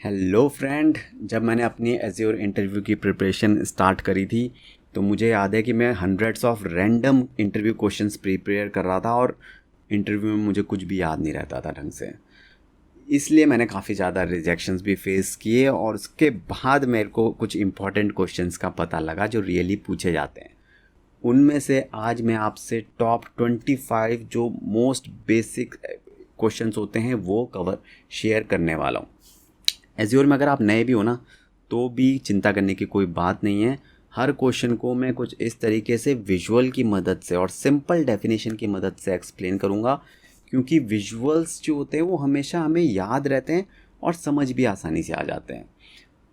Hello friend, जब मैंने अपनी एज़्योर इंटरव्यू की प्रिपरेशन स्टार्ट करी थी तो मुझे याद है कि मैं hundreds of random interview questions prepare कर रहा था और इंटरव्यू में मुझे कुछ भी याद नहीं रहता था ढंग से। इसलिए मैंने काफ़ी ज़्यादा रिजेक्शंस भी फेस किए और उसके बाद मेरे को कुछ इंपॉर्टेंट क्वेश्चंस का पता लगा जो रियली पूछे जाते हैं। उनमें से आज मैं आपसे टॉप 25 जो मोस्ट बेसिक क्वेश्चंस होते हैं वो शेयर करने वाला हूँ। एज़्योर में अगर आप नए भी हो ना तो भी चिंता करने की कोई बात नहीं है। हर क्वेश्चन को मैं कुछ इस तरीके से विजुअल की मदद से और सिंपल डेफिनेशन की मदद से एक्सप्लेन करूँगा, क्योंकि विजुअल्स जो होते हैं वो हमेशा हमें याद रहते हैं और समझ भी आसानी से आ जाते हैं।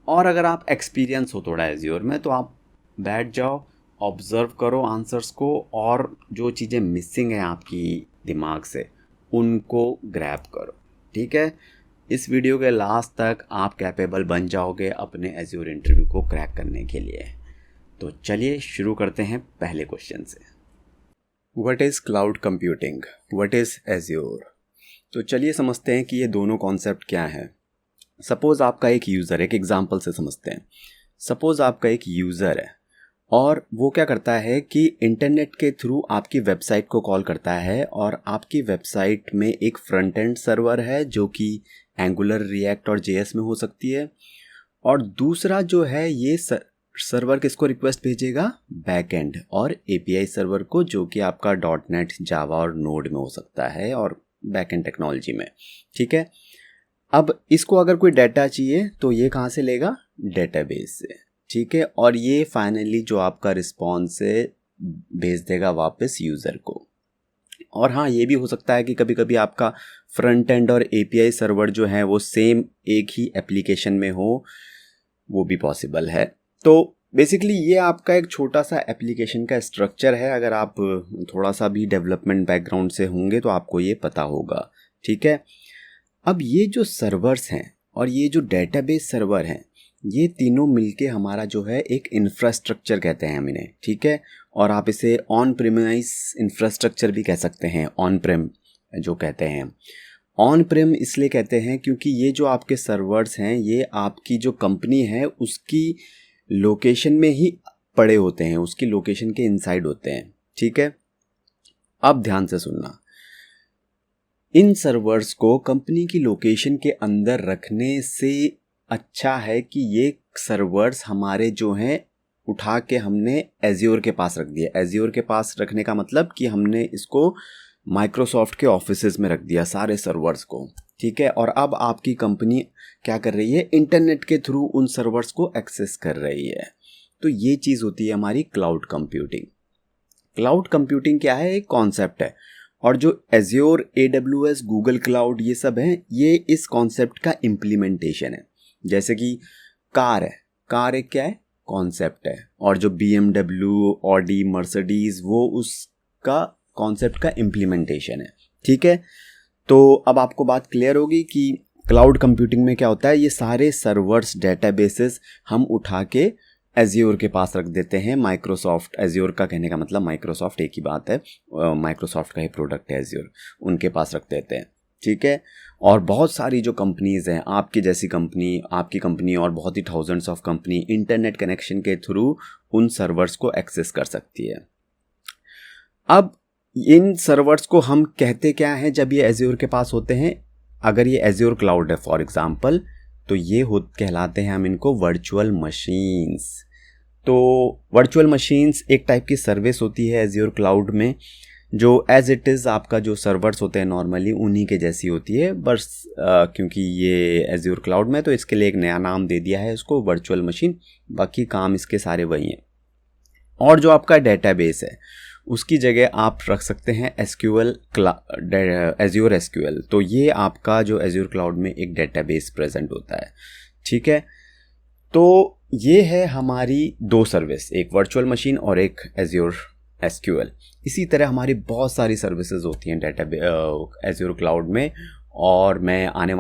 और अगर आप एक्सपीरियंस हो थोड़ा एज़्योर में तो आप बैठ जाओ, ऑब्ज़र्व करो आंसर्स को और जो चीज़ें मिसिंग हैं आपकी दिमाग से उनको ग्रैब करो। ठीक है, इस वीडियो के लास्ट तक आप कैपेबल बन जाओगे अपने एज़्योर इंटरव्यू को क्रैक करने के लिए। तो चलिए शुरू करते हैं पहले क्वेश्चन से। What is cloud computing, what is Azure. तो चलिए समझते हैं कि ये दोनों कॉन्सेप्ट क्या हैं। सपोज़ आपका एक यूज़र, एक एग्जांपल से समझते हैं। सपोज़ आपका एक यूज़र है और वो क्या करता है कि इंटरनेट के थ्रू आपकी वेबसाइट को कॉल करता है और आपकी वेबसाइट में एक फ्रंट एंड सर्वर है जो कि एंगुलर, रिएक्ट और जेएस में हो सकती है, और दूसरा जो है ये सर्वर किसको रिक्वेस्ट भेजेगा, बैक एंड और एपीआई सर्वर को, जो कि आपका .NET, जावा और नोड में हो सकता है और बैक एंड टेक्नोलॉजी में। ठीक है, अब इसको अगर कोई डाटा चाहिए तो ये कहाँ से लेगा, डेटाबेस से। ठीक है, और ये फाइनली जो आपका रिस्पॉन्स है भेज देगा वापस यूज़र को। और हाँ, ये भी हो सकता है कि कभी कभी आपका फ्रंट एंड और एपीआई सर्वर जो है वो सेम एक ही एप्लीकेशन में हो, वो भी पॉसिबल है। तो बेसिकली ये आपका एक छोटा सा एप्लीकेशन का स्ट्रक्चर है। अगर आप थोड़ा सा भी डेवलपमेंट बैकग्राउंड से होंगे तो आपको ये पता होगा। ठीक है, अब ये जो सर्वर्स हैं और ये जो डेटाबेस सर्वर हैं, ये तीनों मिलके हमारा जो है एक इंफ्रास्ट्रक्चर कहते हैं हम इन्हें। ठीक है, और आप इसे ऑन प्रीमाइस इंफ्रास्ट्रक्चर भी कह सकते हैं। ऑन प्रेम जो कहते हैं, ऑन प्रेम इसलिए कहते हैं क्योंकि ये जो आपके सर्वर्स हैं ये आपकी जो कंपनी है उसकी लोकेशन में ही पड़े होते हैं, उसकी लोकेशन के इनसाइड होते हैं। ठीक है, अब ध्यान से सुनना, इन सर्वर्स को कंपनी की लोकेशन के अंदर रखने से अच्छा है कि ये सर्वर्स हमारे जो हैं उठा के हमने एज़्योर के पास रख दिया। एज़्योर के पास रखने का मतलब कि हमने इसको माइक्रोसॉफ्ट के ऑफिसेज में रख दिया सारे सर्वर्स को। ठीक है, और अब आपकी कंपनी क्या कर रही है, इंटरनेट के थ्रू उन सर्वर्स को एक्सेस कर रही है। तो ये चीज़ होती है हमारी क्लाउड कंप्यूटिंग। क्लाउड कंप्यूटिंग क्या है, एक कॉन्सेप्ट है, और जो एज़्योर, AWS, गूगल क्लाउड ये सब हैं, ये इस कॉन्सेप्ट का इम्प्लीमेंटेशन है। जैसे कि कार है, कार एक क्या है, कॉन्सेप्ट है, और जो BMW, ऑडी, मर्सिडीज वो उसका कॉन्सेप्ट का इम्प्लीमेंटेशन है। ठीक है, तो अब आपको बात क्लियर होगी कि क्लाउड कंप्यूटिंग में क्या होता है। ये सारे सर्वर्स, डेटाबेसेस हम उठा के एज़्योर के पास रख देते हैं। माइक्रोसॉफ्ट, एज़्योर का कहने का मतलब माइक्रोसॉफ्ट एक ही बात है, माइक्रोसॉफ्ट का ही प्रोडक्ट है एज़्योर, उनके पास रख देते हैं। ठीक है, और बहुत सारी जो कंपनीज़ हैं, आपकी जैसी कंपनी, आपकी कंपनी और बहुत ही thousands of company internet connection के थ्रू उन सर्वर्स को एक्सेस कर सकती है। अब इन सर्वर्स को हम कहते क्या हैं जब ये एज़्योर के पास होते हैं, अगर ये एज़्योर क्लाउड है फॉर एग्जांपल, तो ये कहलाते हैं हम इनको वर्चुअल मशीन्स। तो वर्चुअल मशीन्स एक टाइप की सर्विस होती है एज़्योर क्लाउड में, जो एज इट इज़ आपका जो सर्वर्स होते हैं नॉर्मली उन्हीं के जैसी होती है, बस क्योंकि ये एज़्योर क्लाउड में तो इसके लिए एक नया नाम दे दिया है उसको, वर्चुअल मशीन। बाकी काम इसके सारे वही हैं। और जो आपका डेटाबेस है उसकी जगह आप रख सकते हैं एसक्यूएल, एज़्योर एसक्यूएल। तो ये आपका जो एज़्योर क्लाउड में एक डेटाबेस प्रेजेंट होता है। ठीक है, तो ये है हमारी दो सर्विस, एक वर्चुअल मशीन और एक एज़्योर एसक्यूएल। इसी तरह हमारी बहुत सारी सर्विसेज होती हैं एज़्योर क्लाउड में, और मैं आने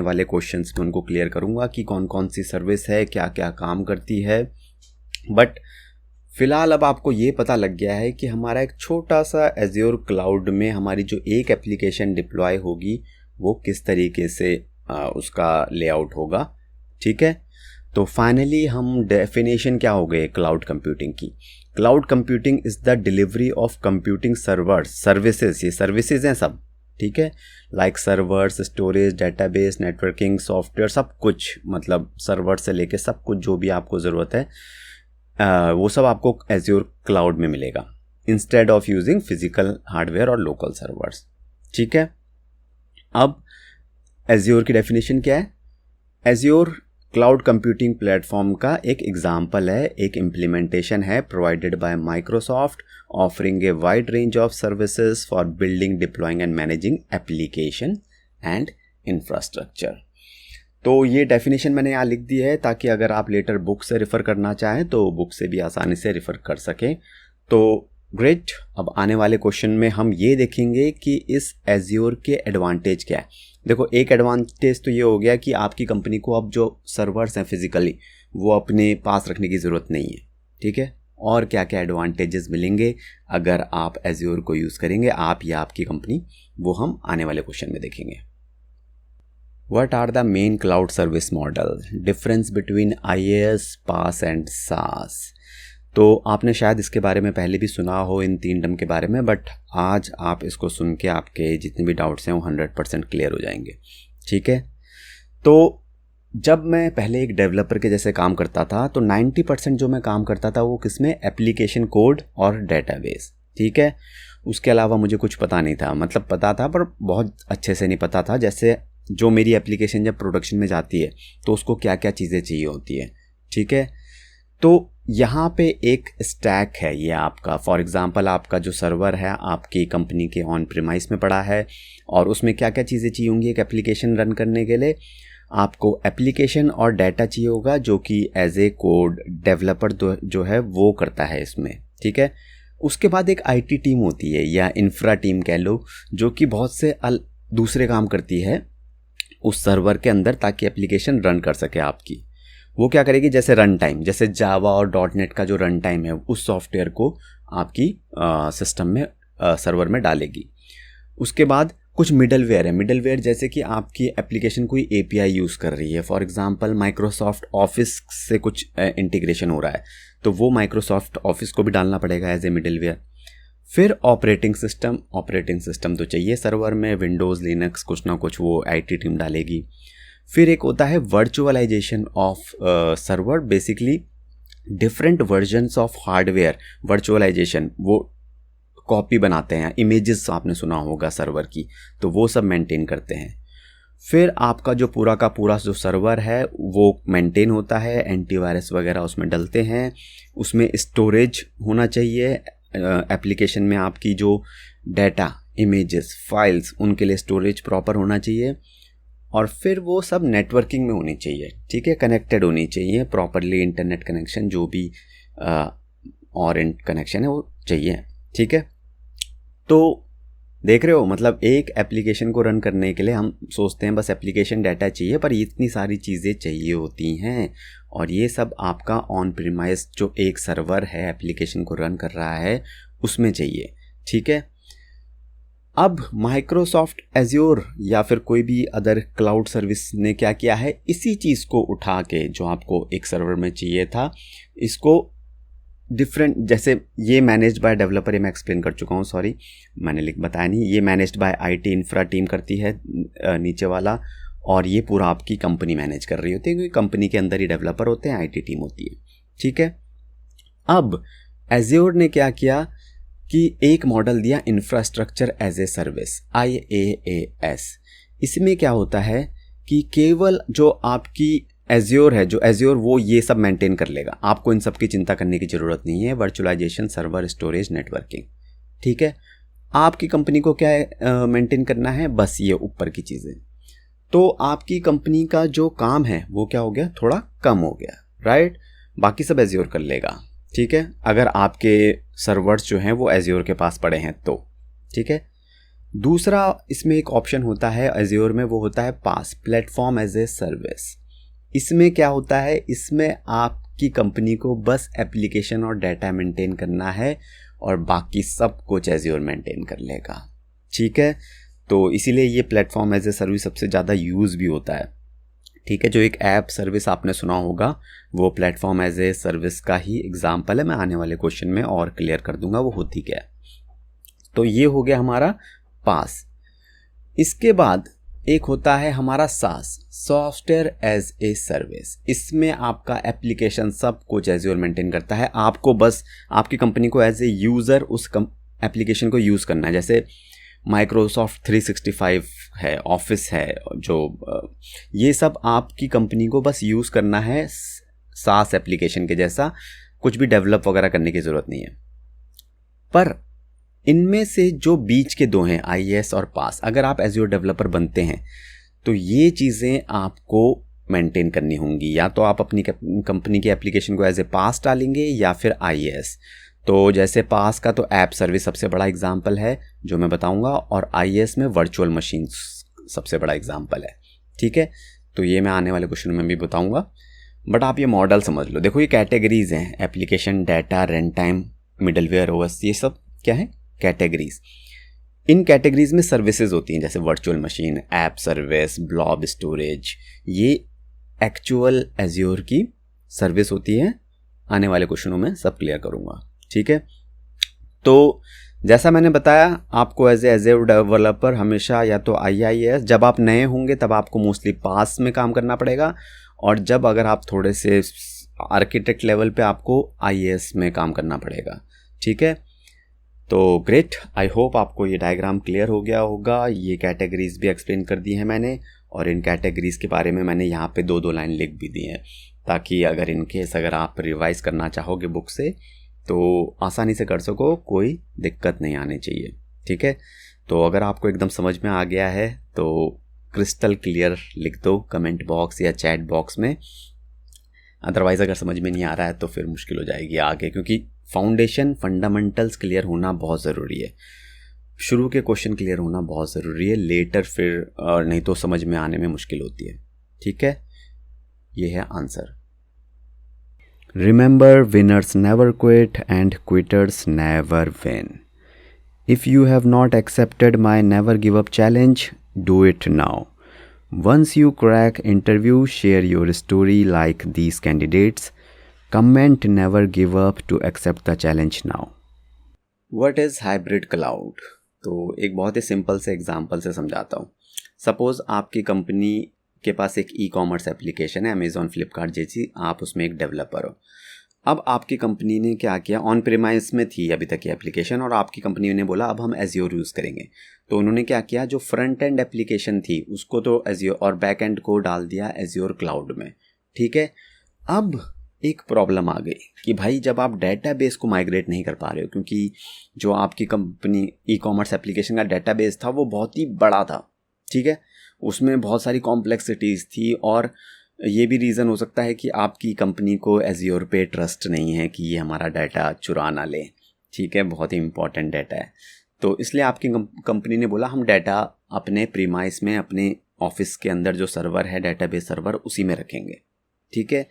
वाले क्वेश्चंस में उनको क्लियर करूँगा कि कौन कौन सी सर्विस है, क्या क्या काम करती है। बट फ़िलहाल अब आपको ये पता लग गया है कि हमारा एक छोटा सा एज़्योर क्लाउड में हमारी जो एक एप्लीकेशन डिप्लॉय होगी वो किस तरीके से उसका लेआउट होगा। ठीक है, तो फाइनली हम डेफिनेशन क्या हो गए क्लाउड कंप्यूटिंग की। Cloud computing is the delivery of computing servers services, ये सर्विसेज हैं सब। ठीक है, like servers, storage, database, networking, software, सब कुछ, मतलब सर्वर से लेके सब कुछ जो भी आपको ज़रूरत है वो सब आपको एज्योर क्लाउड में मिलेगा, instead of using physical hardware और लोकल सर्वर्स। ठीक है, अब एज्योर की डेफिनेशन क्या है। एज्योर क्लाउड कंप्यूटिंग प्लेटफॉर्म का एक एग्जाम्पल है, एक इम्प्लीमेंटेशन है provided by Microsoft, offering a wide range of services for building, deploying and managing application and infrastructure. तो ये डेफिनेशन मैंने यहाँ लिख दी है ताकि अगर आप लेटर बुक से रेफ़र करना चाहें तो बुक से भी आसानी से रेफ़र कर सकें। तो ग्रेट, अब आने वाले क्वेश्चन में हम ये देखेंगे कि इस एज्योर के एडवांटेज क्या है। देखो, एक एडवांटेज तो ये हो गया कि आपकी कंपनी को अब जो सर्वर्स हैं फिजिकली वो अपने पास रखने की ज़रूरत नहीं है। ठीक है, और क्या क्या एडवांटेजेस मिलेंगे अगर आप एज्योर को यूज़ करेंगे, आप या आपकी कंपनी, वो हम आने वाले क्वेश्चन में देखेंगे। What are the main cloud service model? Difference between IaaS, PaaS and SaaS. तो आपने शायद इसके बारे में पहले भी सुना हो इन 3 टर्म के बारे में, बट आज आप इसको सुन के आपके जितने भी डाउट्स हैं वो 100% क्लियर हो जाएंगे। ठीक है, तो जब मैं पहले एक डेवलपर के जैसे काम करता था तो 90% जो मैं काम करता था वो किसमें, एप्लीकेशन कोड और डेटाबेस। ठीक है, उसके अलावा मुझे कुछ पता नहीं था, मतलब पता था पर बहुत अच्छे से नहीं पता था। जैसे जो मेरी एप्लीकेशन जब प्रोडक्शन में जाती है तो उसको क्या क्या चीज़ें चाहिए होती है। ठीक है, तो यहाँ पे एक स्टैक है ये आपका। फॉर एग्जांपल आपका जो सर्वर है आपकी कंपनी के ऑन प्रीमाइस में पड़ा है और उसमें क्या क्या चीज़ें चाहिए होंगी एक एप्लीकेशन रन करने के लिए। आपको एप्लीकेशन और डाटा चाहिए होगा जो कि एज ए कोड डेवलपर जो है वो करता है इसमें। ठीक है, उसके बाद एक IT टीम होती है या इंफ्रा टीम कह लो, जो कि बहुत से दूसरे काम करती है उस सर्वर के अंदर ताकि एप्लीकेशन रन कर सके आपकी। वो क्या करेगी, जैसे रन टाइम, जैसे जावा और .NET का जो रन टाइम है उस सॉफ्टवेयर को आपकी सिस्टम में सर्वर में डालेगी। उसके बाद कुछ मिडलवेयर है, मिडलवेयर जैसे कि आपकी एप्लीकेशन कोई API यूज़ कर रही है, फॉर एग्जांपल माइक्रोसॉफ्ट ऑफिस से कुछ इंटीग्रेशन हो रहा है तो वो माइक्रोसॉफ्ट ऑफिस को भी डालना पड़ेगा एज ए मिडलवेयर। फिर ऑपरेटिंग सिस्टम तो चाहिए सर्वर में, विंडोज़, लिनक्स, कुछ ना कुछ वो IT टीम डालेगी। फिर एक होता है virtualization of server, basically different versions of hardware virtualization, वो कॉपी बनाते हैं, इमेजेस आपने सुना होगा सर्वर की, तो वो सब मेंटेन करते हैं। फिर आपका जो पूरा का पूरा जो सर्वर है वो मेंटेन होता है, एंटीवायरस वगैरह उसमें डलते हैं, उसमें स्टोरेज होना चाहिए एप्लीकेशन में, आपकी जो डाटा, इमेजेस, फाइल्स, उनके लिए स्टोरेज प्रॉपर होना चाहिए। और फिर वो सब नेटवर्किंग में होनी चाहिए। ठीक है, कनेक्टेड होनी चाहिए प्रॉपरली, इंटरनेट कनेक्शन जो भी और कनेक्शन है वो चाहिए। ठीक है, तो देख रहे हो, मतलब एक एप्लीकेशन को रन करने के लिए हम सोचते हैं बस एप्लीकेशन डाटा चाहिए, पर इतनी सारी चीज़ें चाहिए होती हैं और ये सब आपका ऑन प्रीमाइस जो एक सर्वर है एप्लीकेशन को रन कर रहा है उसमें चाहिए। ठीक है, अब माइक्रोसॉफ्ट एज्योर या फिर कोई भी अदर क्लाउड सर्विस ने क्या किया है, इसी चीज़ को उठा के जो आपको एक सर्वर में चाहिए था, इसको डिफरेंट, जैसे ये मैनेज्ड बाय डेवलपर, ये मैं एक्सप्लेन कर चुका हूँ, सॉरी मैंने बताया नहीं, ये managed by IT infra team करती है नीचे वाला, और ये पूरा आपकी कंपनी मैनेज कर रही होती है क्योंकि कंपनी के अंदर ही डेवलपर होते हैं, IT टीम होती है। ठीक है, अब एज्योर ने क्या किया कि एक मॉडल दिया infrastructure as a service, IaaS। इसमें क्या होता है कि केवल जो आपकी एज्योर है, जो एज्योर वो ये सब मेंटेन कर लेगा, आपको इन सब की चिंता करने की ज़रूरत नहीं है, वर्चुअलाइजेशन, सर्वर, स्टोरेज, नेटवर्किंग। ठीक है, आपकी कंपनी को क्या मेंटेन करना है, बस ये ऊपर की चीज़ें। तो आपकी कंपनी का जो काम है वो क्या हो गया, थोड़ा कम हो गया, राइट, बाकी सब एज्योर कर लेगा। ठीक है, अगर आपके सर्वर्स जो हैं वो एज्योर के पास पड़े हैं तो। ठीक है, दूसरा इसमें एक ऑप्शन होता है एज्योर में, वो होता है पास, प्लेटफॉर्म एज ए सर्विस। इसमें क्या होता है, इसमें आपकी कंपनी को बस एप्लीकेशन और डाटा मेंटेन करना है और बाकी सब कुछ एज्योर मेंटेन कर लेगा। ठीक है, तो इसीलिए ये प्लेटफॉर्म एज ए सर्विस सबसे ज़्यादा यूज़ भी होता है। ठीक है, जो एक ऐप सर्विस आपने सुना होगा वो प्लेटफॉर्म एज ए सर्विस का ही एग्जाम्पल है। मैं आने वाले क्वेश्चन में और क्लियर कर दूंगा वो होती क्या है। तो ये हो गया हमारा पास। इसके बाद एक होता है हमारा सास, सॉफ्टवेयर एज ए सर्विस। इसमें आपका एप्लीकेशन सब कुछ एज्योर मेंटेन करता है। आपको बस आपकी कंपनी को एज ए यूज़र उस एप्लीकेशन को यूज़ करना है। जैसे माइक्रोसॉफ्ट 365 है, ऑफिस है, जो ये सब आपकी कंपनी को बस यूज़ करना है सास एप्लीकेशन के जैसा। कुछ भी डेवलप वगैरह करने की ज़रूरत नहीं है। पर इनमें से जो बीच के दो हैं IaaS और पास, अगर आप एज्योर डेवलपर बनते हैं तो ये चीज़ें आपको मेंटेन करनी होंगी। या तो आप अपनी कंपनी की एप्लीकेशन को एज ए पास डालेंगे या फिर IaaS। तो जैसे पास का तो ऐप सर्विस सबसे बड़ा एग्जाम्पल है जो मैं बताऊंगा, और IaaS में वर्चुअल मशीन सबसे बड़ा एग्जाम्पल है। ठीक है, तो ये मैं आने वाले क्वेश्चन में भी बताऊंगा, बट आप ये मॉडल समझ लो। देखो ये कैटेगरीज हैं, application, data, run time, middleware, OS, ये सब क्या है, कैटेगरीज। इन कैटेगरीज में सर्विसेज होती हैं, जैसे virtual machine, app service, blob storage, ये एक्चुअल एज्योर की सर्विस होती है। आने वाले क्वेश्चनों में सब क्लियर करूंगा। ठीक है, तो जैसा मैंने बताया आपको एज ए डेवलपर हमेशा या तो IaaS, जब आप नए होंगे तब आपको मोस्टली पास में काम करना पड़ेगा, और जब अगर आप थोड़े से आर्किटेक्ट लेवल पे आपको IaaS में काम करना पड़ेगा। ठीक है, तो ग्रेट, आई होप आपको ये डायग्राम क्लियर हो गया होगा। ये कैटेगरीज भी एक्सप्लेन कर दी हैं मैंने, और इन कैटेगरीज के बारे में मैंने यहाँ पे 2-2 लाइन लिख भी दी हैं, ताकि अगर इन केस अगर आप रिवाइज करना चाहोगे बुक से तो आसानी से कर सको, कोई दिक्कत नहीं आनी चाहिए। ठीक है, तो अगर आपको एकदम समझ में आ गया है तो क्रिस्टल क्लियर लिख दो कमेंट बॉक्स या चैट बॉक्स में। अदरवाइज़ अगर समझ में नहीं आ रहा है तो फिर मुश्किल हो जाएगी आगे, क्योंकि फाउंडेशन, फंडामेंटल्स क्लियर होना बहुत ज़रूरी है। शुरू के क्वेश्चन क्लियर होना बहुत ज़रूरी है, लेटर फिर नहीं तो समझ में आने में मुश्किल होती है। ठीक है, ये है answer. Remember, winners never quit and quitters never win. If you have not accepted my never give up challenge, do it now. Once you crack interview, share your story like these candidates. Comment never give up to accept the challenge now. What is hybrid cloud? तो एक बहुत ही simple से example से समझाता हूँ। Suppose आपकी company के पास एक ई-कॉमर्स एप्लीकेशन है, अमेज़ॉन, फ्लिपकार्ट जैसी, आप उसमें एक डेवलपर हो। अब आपकी कंपनी ने क्या किया, ऑन प्रीमाइस में थी अभी तक ये एप्लीकेशन, और आपकी कंपनी ने बोला अब हम एज्योर यूज़ करेंगे। तो उन्होंने क्या किया, जो फ्रंट एंड एप्लीकेशन थी उसको तो एज्योर, और बैक एंड को डाल दिया एज्योर क्लाउड में। ठीक है, अब एक प्रॉब्लम आ गई कि भाई जब आप डेटाबेस को माइग्रेट नहीं कर पा रहे हो, क्योंकि जो आपकी कंपनी ई-कॉमर्स एप्लीकेशन का डेटाबेस था वो बहुत ही बड़ा था। ठीक है, उसमें बहुत सारी कॉम्प्लेक्सिटीज़ थी, और ये भी रीज़न हो सकता है कि आपकी कंपनी को एज्योर पे ट्रस्ट नहीं है कि ये हमारा डाटा चुरा ना ले। ठीक है, बहुत ही इंपॉर्टेंट डाटा है, तो इसलिए आपकी कंपनी ने बोला हम डाटा अपने प्रीमाइस में, अपने ऑफिस के अंदर जो सर्वर है, डेटाबेस सर्वर, उसी में रखेंगे। ठीक है,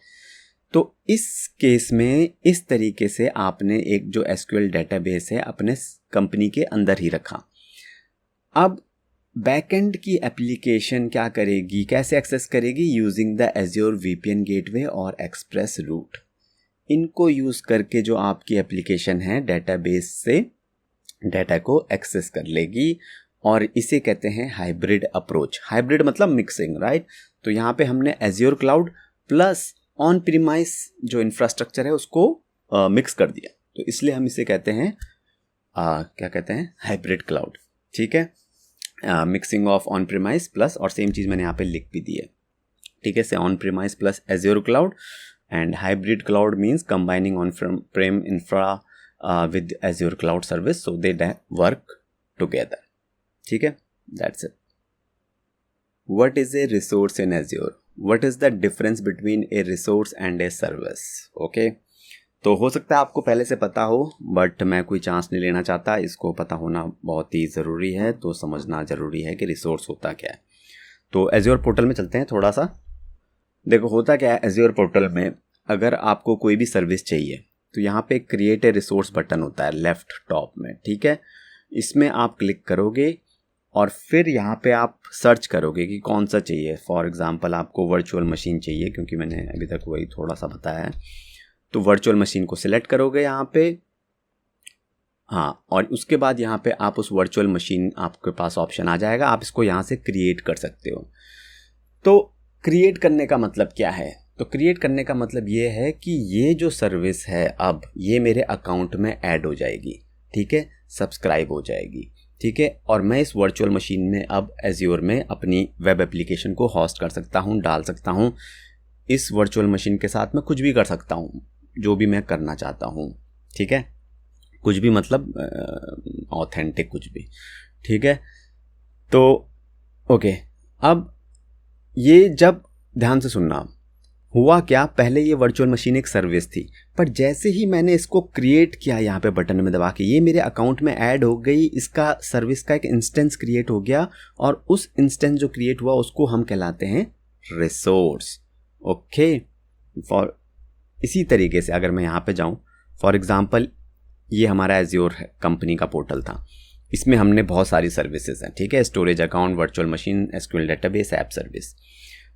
तो इस केस में इस तरीके से आपने एक जो SQL डेटाबेस है अपने कंपनी के अंदर ही रखा। अब बैकएंड की एप्लीकेशन क्या करेगी, कैसे एक्सेस करेगी, using the azure VPN gateway और एक्सप्रेस रूट। इनको यूज़ करके जो आपकी एप्लीकेशन है डेटाबेस से डाटा को एक्सेस कर लेगी, और इसे कहते हैं हाइब्रिड अप्रोच। हाइब्रिड मतलब मिक्सिंग, राइट। तो यहाँ पे हमने azure cloud plus on premise जो इंफ्रास्ट्रक्चर है उसको मिक्स कर दिया, तो इसलिए हम इसे कहते हैं क्या कहते हैं, हाइब्रिड क्लाउड। ठीक है, mixing of on premise plus, और सेम चीज़ मैंने यहाँ पे लिख भी दी है। ठीक है, से on premise plus azure cloud, and hybrid cloud means combining on Prem infra with azure cloud service, so they work together. ठीक है, that's it. What is a resource in azure? What is the difference between A resource and a service? Okay, तो हो सकता है आपको पहले से पता हो, बट मैं कोई चांस नहीं लेना चाहता, इसको पता होना बहुत ही ज़रूरी है, तो समझना ज़रूरी है कि रिसोर्स होता क्या है। तो एज्योर पोर्टल में चलते हैं थोड़ा सा। देखो होता क्या है एज्योर पोर्टल में, अगर आपको कोई भी सर्विस चाहिए तो यहाँ पे क्रिएट ए रिसोर्स बटन होता है लेफ्ट टॉप में। ठीक है, इसमें आप क्लिक करोगे और फिर यहाँ पे आप सर्च करोगे कि कौन सा चाहिए। फॉर एग्जांपल आपको वर्चुअल मशीन चाहिए, क्योंकि मैंने अभी तक वही थोड़ा सा बताया है, तो वर्चुअल मशीन को सिलेक्ट करोगे यहाँ पे। हाँ, और उसके बाद यहाँ पे आप उस वर्चुअल मशीन, आपके पास ऑप्शन आ जाएगा, आप इसको यहाँ से क्रिएट कर सकते हो। तो क्रिएट करने का मतलब क्या है? तो क्रिएट करने का मतलब ये है कि ये जो सर्विस है अब ये मेरे अकाउंट में ऐड हो जाएगी, ठीक है, सब्सक्राइब हो जाएगी, ठीक है, और मैं इस वर्चुअल मशीन में अब एज्योर में अपनी वेब एप्लीकेशन को होस्ट कर सकता हूँ, डाल सकता हूँ। इस वर्चुअल मशीन के साथ मैं कुछ भी कर सकता हूँ, जो भी मैं करना चाहता हूँ, ठीक है, कुछ भी मतलब ऑथेंटिक कुछ भी, ठीक है। तो ओके, अब ये जब ध्यान से सुनना, हुआ क्या, पहले ये वर्चुअल मशीन एक सर्विस थी, पर जैसे ही मैंने इसको क्रिएट किया यहाँ पे बटन में दबा के, ये मेरे अकाउंट में ऐड हो गई, इसका सर्विस का एक इंस्टेंस क्रिएट हो गया, और उस इंस्टेंस जो क्रिएट हुआ उसको हम कहलाते हैं रिसोर्स। ओके, फॉर इसी तरीके से अगर मैं यहाँ पे जाऊँ, फॉर एग्जांपल ये हमारा एज्योर कंपनी का पोर्टल था, इसमें हमने बहुत सारी सर्विसेज हैं, ठीक है, storage account, virtual machine, SQL database, app service.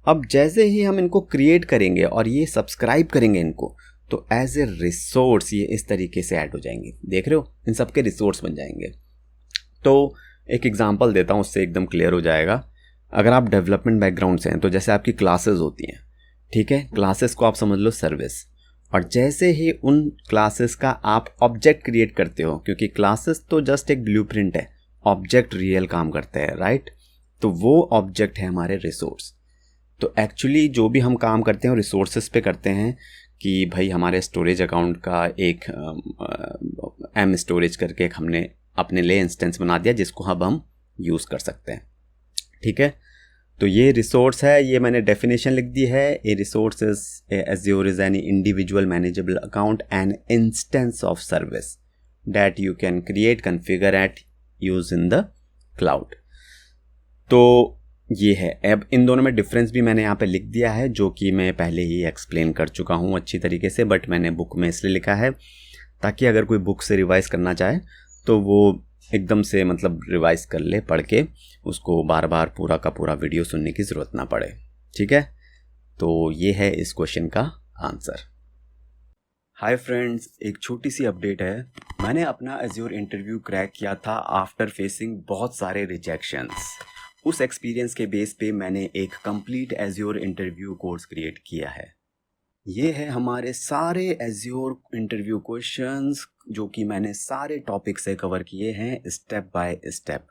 अब जैसे ही हम इनको क्रिएट करेंगे और ये सब्सक्राइब करेंगे इनको, तो एज ए रिसोर्स ये इस तरीके से ऐड हो जाएंगे, देख रहे हो, इन सब के रिसोर्स बन जाएंगे। तो एक एग्जांपल देता हूँ, उससे एकदम क्लियर हो जाएगा। अगर आप डेवलपमेंट बैकग्राउंड से हैं तो जैसे आपकी क्लासेस होती हैं, ठीक है, क्लासेस को आप समझ लो सर्विस, और जैसे ही उन क्लासेस का आप ऑब्जेक्ट क्रिएट करते हो, क्योंकि क्लासेस तो जस्ट एक ब्लूप्रिंट है, ऑब्जेक्ट रियल काम करते हैं, राइट, तो वो ऑब्जेक्ट है हमारे रिसोर्स। तो एक्चुअली जो भी हम काम करते हैं रिसोर्सेज पे करते हैं, कि भाई हमारे स्टोरेज अकाउंट का एक एम स्टोरेज करके एक हमने अपने लिए इंस्टेंस बना दिया, जिसको अब हम यूज़ कर सकते हैं, ठीक है। तो ये रिसोर्स है, ये मैंने डेफिनेशन लिख दी है। A resource is Azure is any individual manageable account and instance of service that you can create, configure at use in the cloud. तो ये है। अब इन दोनों में डिफरेंस भी मैंने यहाँ पे लिख दिया है, जो कि मैं पहले ही एक्सप्लेन कर चुका हूँ अच्छी तरीके से, बट मैंने बुक में इसलिए लिखा है ताकि अगर कोई बुक से रिवाइज करना चाहे तो वो एकदम से मतलब रिवाइज कर ले पढ़ के, उसको बार बार पूरा का पूरा वीडियो सुनने की ज़रूरत ना पड़े, ठीक है। तो ये है इस क्वेश्चन का आंसर। हाय फ्रेंड्स, एक छोटी सी अपडेट है। मैंने अपना एज्योर इंटरव्यू क्रैक किया था आफ्टर फेसिंग बहुत सारे रिजेक्शंस। उस एक्सपीरियंस के बेस पे मैंने एक complete azure interview course create किया है। ये है हमारे सारे एज्योर इंटरव्यू क्वेश्चंस, जो कि मैंने सारे टॉपिक से कवर किए हैं स्टेप बाय स्टेप,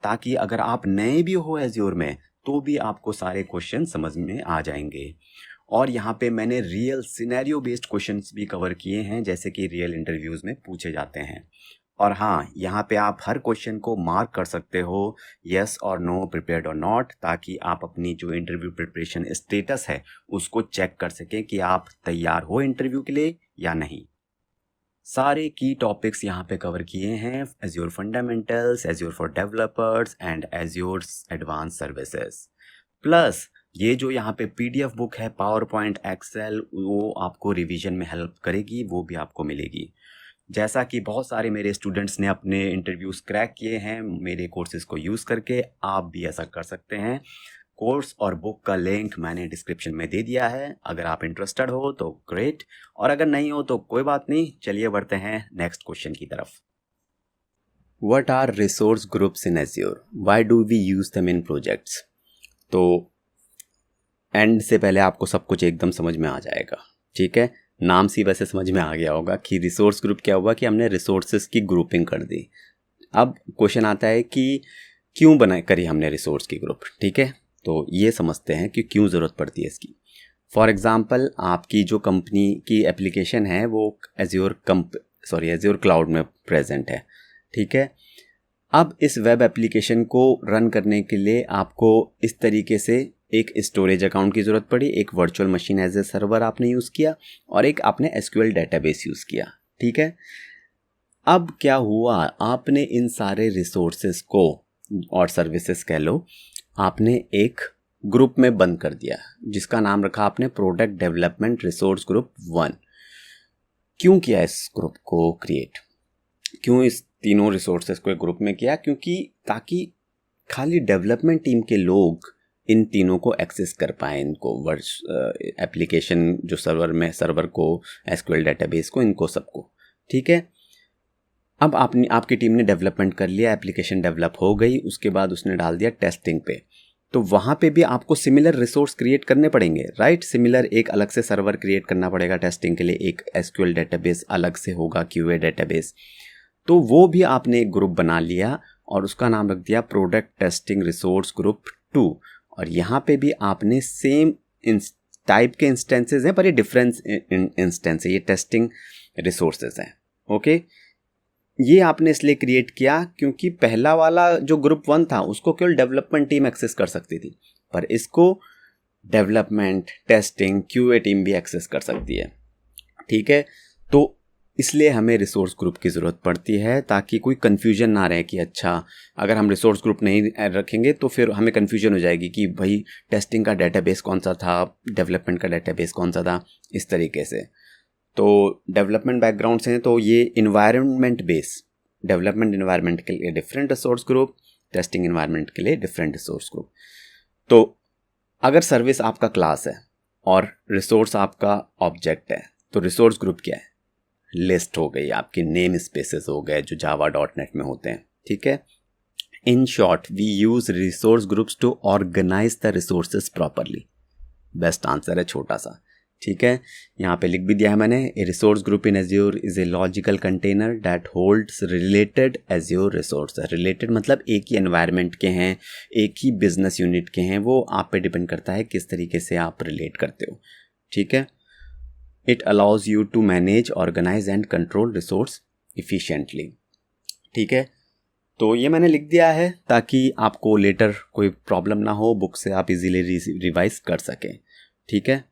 ताकि अगर आप नए भी हो एज्योर में तो भी आपको सारे क्वेश्चन समझ में आ जाएंगे। और यहाँ पे मैंने रियल सिनेरियो बेस्ड क्वेश्चंस भी कवर किए हैं, जैसे कि रियल इंटरव्यूज़ में पूछे जाते हैं। और हाँ, यहाँ पे आप हर क्वेश्चन को मार्क कर सकते हो, यस और नो, प्रिपेयर्ड और नॉट, ताकि आप अपनी जो इंटरव्यू प्रिपरेशन स्टेटस है उसको चेक कर सकें कि आप तैयार हो इंटरव्यू के लिए या नहीं। सारे की टॉपिक्स यहाँ पे कवर किए हैं, azure fundamentals, azure for developers and azure advance services. Plus ये जो यहाँ पे पीडीएफ बुक है, पावर पॉइंट, एक्सेल, वो आपको रिवीजन में हेल्प करेगी, वो भी आपको मिलेगी। जैसा कि बहुत सारे मेरे स्टूडेंट्स ने अपने इंटरव्यूज़ क्रैक किए हैं मेरे कोर्सेज़ को यूज़ करके, आप भी ऐसा कर सकते हैं। कोर्स और बुक का लिंक मैंने डिस्क्रिप्शन में दे दिया है, अगर आप इंटरेस्टेड हो तो ग्रेट, और अगर नहीं हो तो कोई बात नहीं। चलिए बढ़ते हैं नेक्स्ट क्वेश्चन की तरफ। What are resource groups in Azure, why do we use them in projects. तो एंड से पहले आपको सब कुछ एकदम समझ में आ जाएगा, ठीक है। नाम से वैसे समझ में आ गया होगा कि रिसोर्स ग्रुप क्या हुआ, कि हमने रिसोर्सेज की ग्रुपिंग कर दी। अब क्वेश्चन आता है कि क्यों बना करी हमने रिसोर्स की ग्रुप, ठीक है। तो ये समझते हैं कि क्यों ज़रूरत पड़ती है इसकी। फॉर एग्जांपल, आपकी जो कंपनी की एप्लीकेशन है वो एज्योर क्लाउड में प्रेजेंट है, ठीक है। अब इस वेब एप्लीकेशन को रन करने के लिए आपको इस तरीके से एक स्टोरेज अकाउंट की ज़रूरत पड़ी, एक virtual machine as a server आपने यूज़ किया, और एक आपने एसक्यूएल डेटाबेस यूज़ किया, ठीक है। अब क्या हुआ, आपने इन सारे रिसोर्सेज को और सर्विसेज कह लो, आपने एक ग्रुप में बंद कर दिया, जिसका नाम रखा आपने प्रोडक्ट डेवलपमेंट रिसोर्स ग्रुप 1। क्यों किया इस ग्रुप को क्रिएट, क्यों इस तीनों रिसोर्सेज को एक ग्रुप में किया, क्योंकि ताकि खाली डेवलपमेंट टीम के लोग इन तीनों को एक्सेस कर पाएँ, इनको वर्ष एप्लीकेशन जो सर्वर को, एसक्यूएल डेटाबेस को, इनको सबको। ठीक है, अब आपकी टीम ने डेवलपमेंट कर लिया, एप्लीकेशन डेवलप हो गई, उसके बाद उसने डाल दिया टेस्टिंग पे, तो वहाँ पे भी आपको सिमिलर रिसोर्स क्रिएट करने पड़ेंगे, राइट। सिमिलर एक अलग से सर्वर क्रिएट करना पड़ेगा टेस्टिंग के लिए, एक एसक्यूएल डेटाबेस अलग से होगा, क्यूए डेटाबेस। तो वो भी आपने एक ग्रुप बना लिया और उसका नाम रख दिया प्रोडक्ट टेस्टिंग रिसोर्स ग्रुप 2। और यहाँ पे भी आपने सेम टाइप के इंस्टेंसेस हैं, पर ये डिफरेंस इंस्टेंस है, ये टेस्टिंग रिसोर्सेज हैं। ओके, ये आपने इसलिए क्रिएट किया क्योंकि पहला वाला जो ग्रुप 1 था उसको केवल डेवलपमेंट टीम एक्सेस कर सकती थी, पर इसको डेवलपमेंट, टेस्टिंग, क्यूए टीम भी एक्सेस कर सकती है। ठीक है, तो इसलिए हमें रिसोर्स ग्रुप की ज़रूरत पड़ती है ताकि कोई कन्फ्यूजन ना रहे कि अच्छा अगर हम रिसोर्स ग्रुप नहीं रखेंगे तो फिर हमें कन्फ्यूजन हो जाएगी कि भाई टेस्टिंग का डेटाबेस कौन सा था, डेवलपमेंट का डेटाबेस कौन सा था, इस तरीके से। तो डेवलपमेंट बैकग्राउंड से हैं तो ये इन्वायरमेंट बेस, डेवलपमेंट इन्वायरमेंट के लिए different resource group, testing environment के लिए डिफरेंट रिसोर्स ग्रुप। तो अगर सर्विस आपका क्लास है और रिसोर्स आपका ऑब्जेक्ट है तो रिसोर्स ग्रुप क्या है? लिस्ट हो गई, आपके नेम स्पेसेस हो गए जो java.net में होते हैं। ठीक है, in short we use resource groups to organize the resources properly. Best answer है, छोटा सा। ठीक है, यहाँ पे लिख भी दिया है मैंने, ए resource group in azure is a logical container that holds related azure resource. Related मतलब एक ही एनवायरनमेंट के हैं, एक ही बिजनेस यूनिट के हैं, वो आप पे डिपेंड करता है किस तरीके से आप रिलेट करते हो। ठीक है, it allows you to manage, organize and control resource efficiently. ठीक है, तो ये मैंने लिख दिया है ताकि आपको लेटर कोई प्रॉब्लम ना हो, बुक से आप इजीली रिवाइज कर सकें। ठीक है,